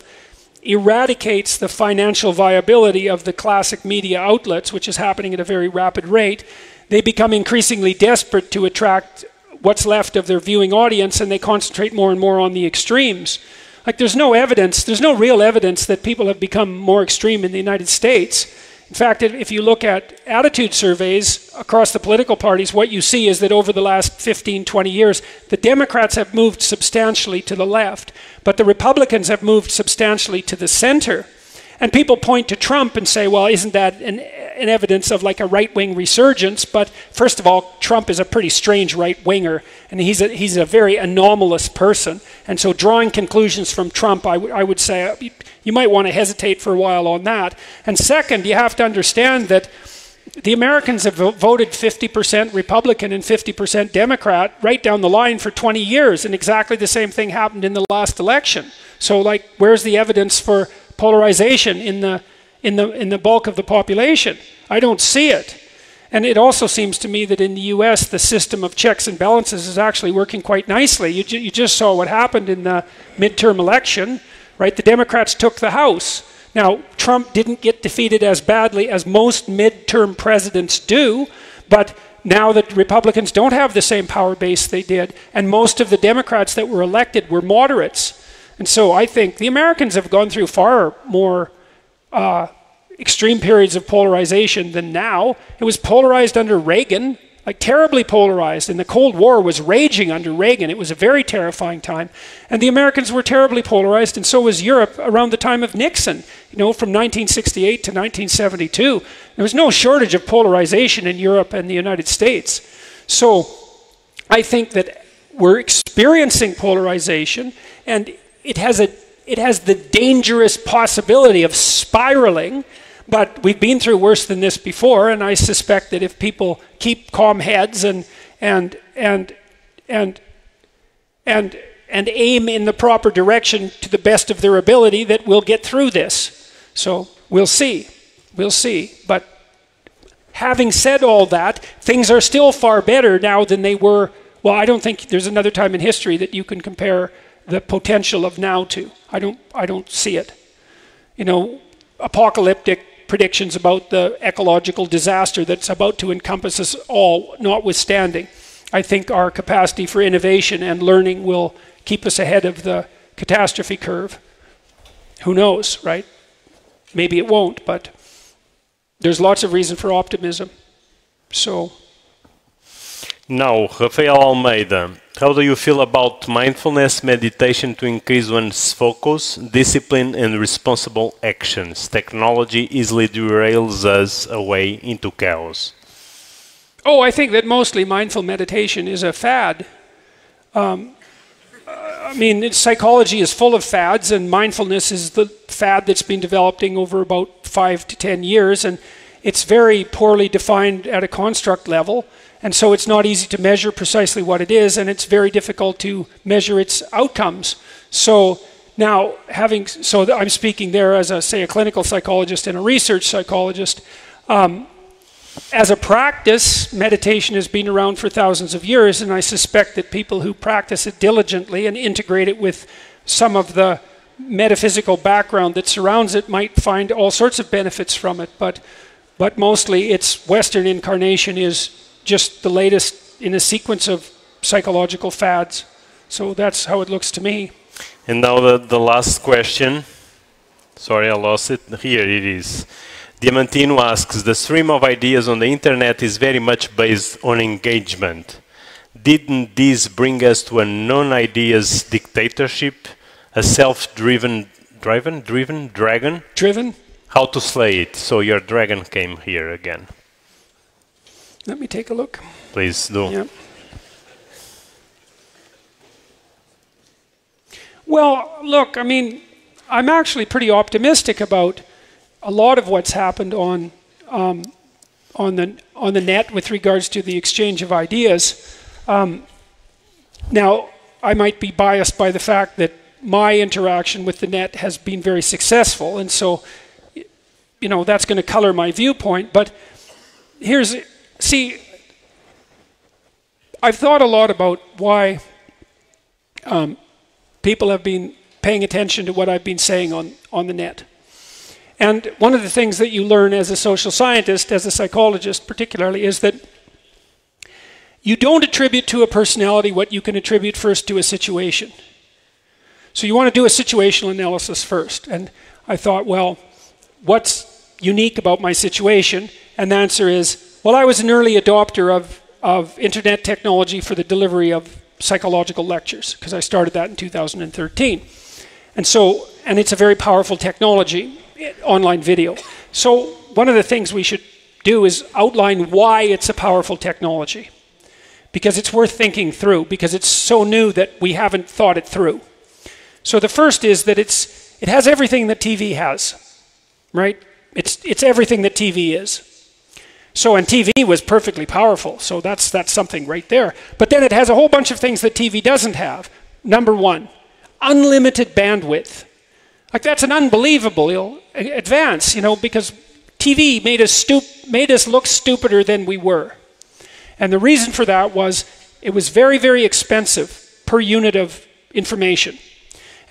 eradicates the financial viability of the classic media outlets, which is happening at a very rapid rate, they become increasingly desperate to attract what's left of their viewing audience, and they concentrate more and more on the extremes. Like, there's no evidence, there's no real evidence that people have become more extreme in the United States. In fact, if you look at attitude surveys across the political parties, what you see is that over the last 15, 20 years, the Democrats have moved substantially to the left, but the Republicans have moved substantially to the center. And people point to Trump and say, well, isn't that an evidence of like a right-wing resurgence? But first of all, Trump is a pretty strange right-winger, and he's a very anomalous person. And so drawing conclusions from Trump, I would say, you might want to hesitate for a while on that. And second, you have to understand that the Americans have voted 50% Republican and 50% Democrat right down the line for 20 years, and exactly the same thing happened in the last election. So, like, where's the evidence for polarization in the bulk of the population? I don't see it. And it also seems to me that in the US, the system of checks and balances is actually working quite nicely. You just saw what happened in the midterm election, right? The Democrats took the House. Now, Trump didn't get defeated as badly as most midterm presidents do, but now that Republicans don't have the same power base they did, and most of the Democrats that were elected were moderates. And so I think the Americans have gone through far more extreme periods of polarization than now. It was polarized under Reagan, like terribly polarized, and the Cold War was raging under Reagan. It was a very terrifying time. And the Americans were terribly polarized, and so was Europe around the time of Nixon. You know, from 1968 to 1972, there was no shortage of polarization in Europe and the United States. So I think that we're experiencing polarization, and it has the dangerous possibility of spiraling, but we've been through worse than this before, and I suspect that if people keep calm heads and aim in the proper direction to the best of their ability, that we'll get through this. So we'll see. But having said all that, things are still far better now than they were. Well, I don't think there's another time in history that you can compare the potential of now to. I don't see it. You know, apocalyptic predictions about the ecological disaster that's about to encompass us all notwithstanding, I think our capacity for innovation and learning will keep us ahead of the catastrophe curve. Who knows, right? Maybe it won't, but there's lots of reason for optimism. So. Now, Rafael Almeida, how do you feel about mindfulness meditation to increase one's focus, discipline, and responsible actions? Technology easily derails us away into chaos. Oh, I think that mostly mindful meditation is a fad. I mean, psychology is full of fads, and mindfulness is the fad that's been developing over about 5 to 10 years, and it's very poorly defined at a construct level. And so it's not easy to measure precisely what it is, and it's very difficult to measure its outcomes. So now, I'm speaking there as a clinical psychologist and a research psychologist. As a practice, meditation has been around for thousands of years, and I suspect that people who practice it diligently and integrate it with some of the metaphysical background that surrounds it might find all sorts of benefits from it. But mostly its Western incarnation is just the latest in a sequence of psychological fads. So that's how it looks to me. And now the last question. Sorry, I lost it. Here it is. Diamantino asks, the stream of ideas on the internet is very much based on engagement. Didn't this bring us to a non-ideas dictatorship, a self-driven dragon? Driven? How to slay it? So your dragon came here again. Let me take a look. Please do. Yeah. Well, look, I mean, I'm actually pretty optimistic about a lot of what's happened on the net with regards to the exchange of ideas. Now, I might be biased by the fact that my interaction with the net has been very successful, and so you know, that's going to color my viewpoint. But see, I've thought a lot about why people have been paying attention to what I've been saying on the net. And one of the things that you learn as a social scientist, as a psychologist particularly, is that you don't attribute to a personality what you can attribute first to a situation. So you want to do a situational analysis first. And I thought, well, what's unique about my situation? And the answer is, well, I was an early adopter of internet technology for the delivery of psychological lectures, because I started that in 2013. And it's a very powerful technology, online video. So one of the things we should do is outline why it's a powerful technology. Because it's worth thinking through, because it's so new that we haven't thought it through. So the first is that it has everything that TV has, right? It's everything that TV is. So, and TV was perfectly powerful, so that's something right there. But then it has a whole bunch of things that TV doesn't have. Number one, unlimited bandwidth. Like, that's an unbelievable advance, you know, because TV made us look stupider than we were. And the reason for that was it was very, very expensive per unit of information.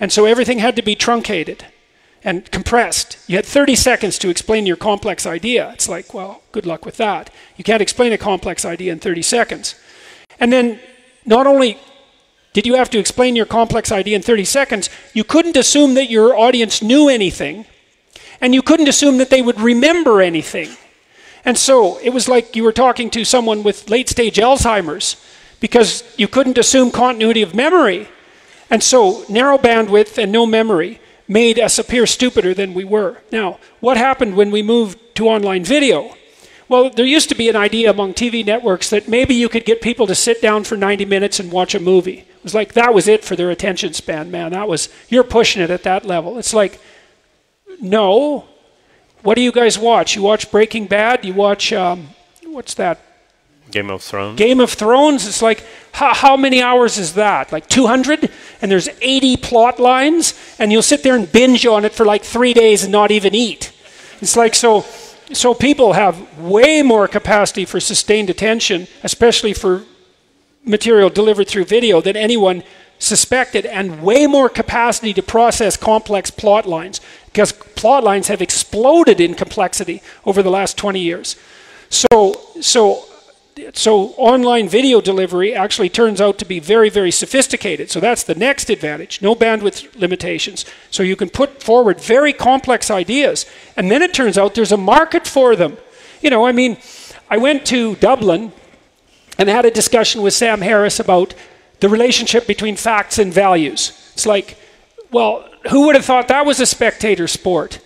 And so everything had to be truncated and compressed. You had 30 seconds to explain your complex idea. It's like, well, good luck with that. You can't explain a complex idea in 30 seconds. And then not only did you have to explain your complex idea in 30 seconds, you couldn't assume that your audience knew anything, and you couldn't assume that they would remember anything. And so it was like you were talking to someone with late-stage Alzheimer's, because you couldn't assume continuity of memory. And so narrow bandwidth and no memory made us appear stupider than we were. Now, what happened when we moved to online video? Well, there used to be an idea among TV networks that maybe you could get people to sit down for 90 minutes and watch a movie. It was like that was it for their attention span, man. You're pushing it at that level. It's like, no. What do you guys watch? You watch Breaking Bad? You watch, what's that? Game of Thrones. Game of Thrones? It's like, how many hours is that? Like 200? And there's 80 plot lines? And you'll sit there and binge on it for like 3 days and not even eat. It's like, so people have way more capacity for sustained attention, especially for material delivered through video, than anyone suspected, and way more capacity to process complex plot lines, because plot lines have exploded in complexity over the last 20 years. So online video delivery actually turns out to be very, very sophisticated. So that's the next advantage, no bandwidth limitations. So you can put forward very complex ideas, and then it turns out there's a market for them. You know, I mean, I went to Dublin and had a discussion with Sam Harris about the relationship between facts and values. It's like, well, who would have thought that was a spectator sport?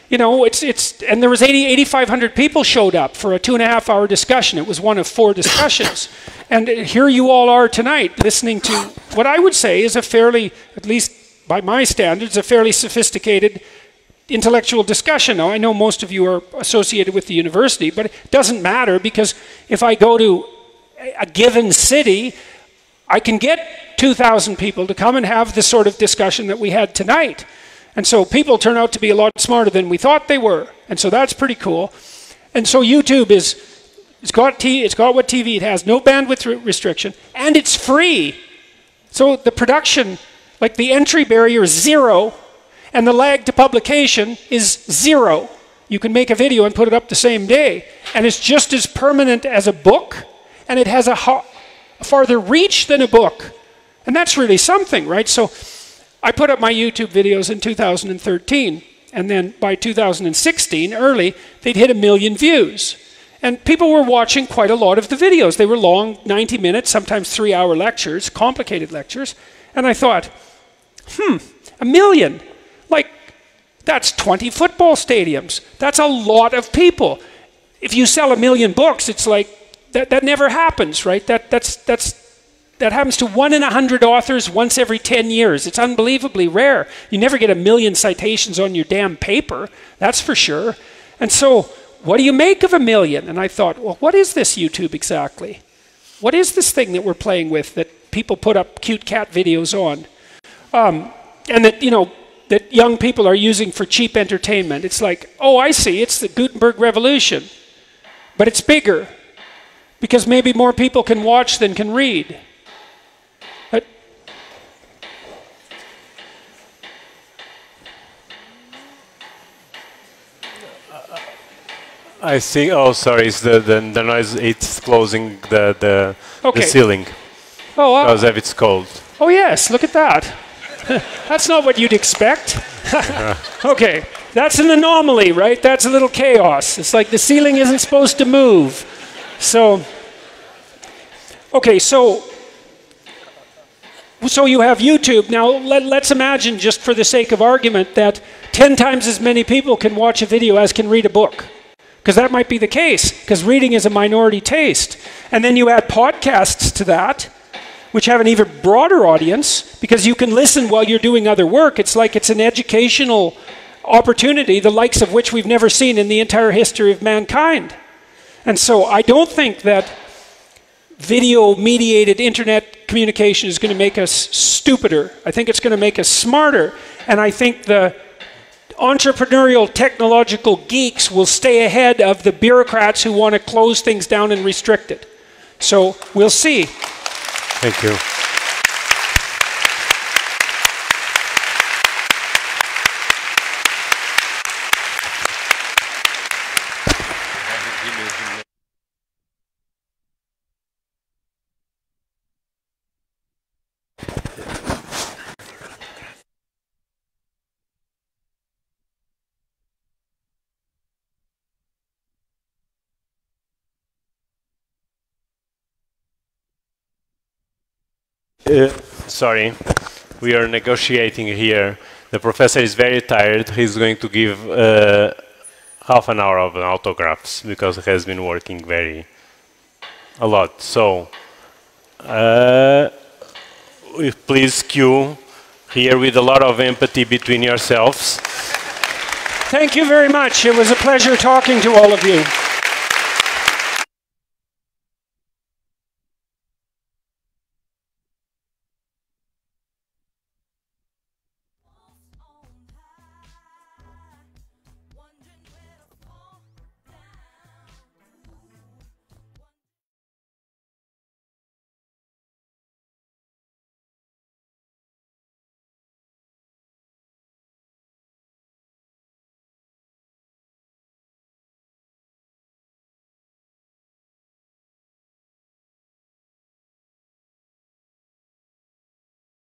You know, and there was 8,500 people showed up for a 2.5-hour discussion. It was one of 4 discussions. And here you all are tonight listening to what I would say is a fairly, at least by my standards, a fairly sophisticated intellectual discussion. Now, I know most of you are associated with the university, but it doesn't matter, because if I go to a given city, I can get 2,000 people to come and have the sort of discussion that we had tonight. And so people turn out to be a lot smarter than we thought they were. And so that's pretty cool. And so YouTube it's got what TV it has, no bandwidth restriction, and it's free. So the production, like the entry barrier is 0, and the lag to publication is 0. You can make a video and put it up the same day. And it's just as permanent as a book, and it has a farther reach than a book. And that's really something, right? So I put up my YouTube videos in 2013, and then by 2016, early, they'd hit 1 million views. And people were watching quite a lot of the videos. They were long, 90 minutes, sometimes 3-hour lectures, complicated lectures. And I thought, 1 million? Like, that's 20 football stadiums. That's a lot of people. If you sell 1 million books, it's like, that never happens, right? That happens to 1 in 100 authors once every 10 years. It's unbelievably rare. You never get 1 million citations on your damn paper, that's for sure. And so, what do you make of 1 million? And I thought, well, what is this YouTube exactly? What is this thing that we're playing with that people put up cute cat videos on? And that, you know, that young people are using for cheap entertainment. It's like, oh, I see, it's the Gutenberg Revolution. But it's bigger, because maybe more people can watch than can read. I think, oh, sorry, it's the noise, it's closing the ceiling. Oh, because of it's cold. Oh, yes, look at that. That's not what you'd expect. Okay, that's an anomaly, right? That's a little chaos. It's like the ceiling isn't supposed to move. So, okay, so you have YouTube. Now, let's imagine, just for the sake of argument, that 10 times as many people can watch a video as can read a book. Because that might be the case, because reading is a minority taste. And then you add podcasts to that, which have an even broader audience, because you can listen while you're doing other work. It's like it's an educational opportunity, the likes of which we've never seen in the entire history of mankind. And so I don't think that video-mediated internet communication is going to make us stupider. I think it's going to make us smarter. And I think the entrepreneurial technological geeks will stay ahead of the bureaucrats who want to close things down and restrict it. So we'll see. Thank you. Sorry, we are negotiating here. The professor is very tired. He's going to give half an hour of autographs because he has been working a lot. So, please queue here with a lot of empathy between yourselves. Thank you very much. It was a pleasure talking to all of you.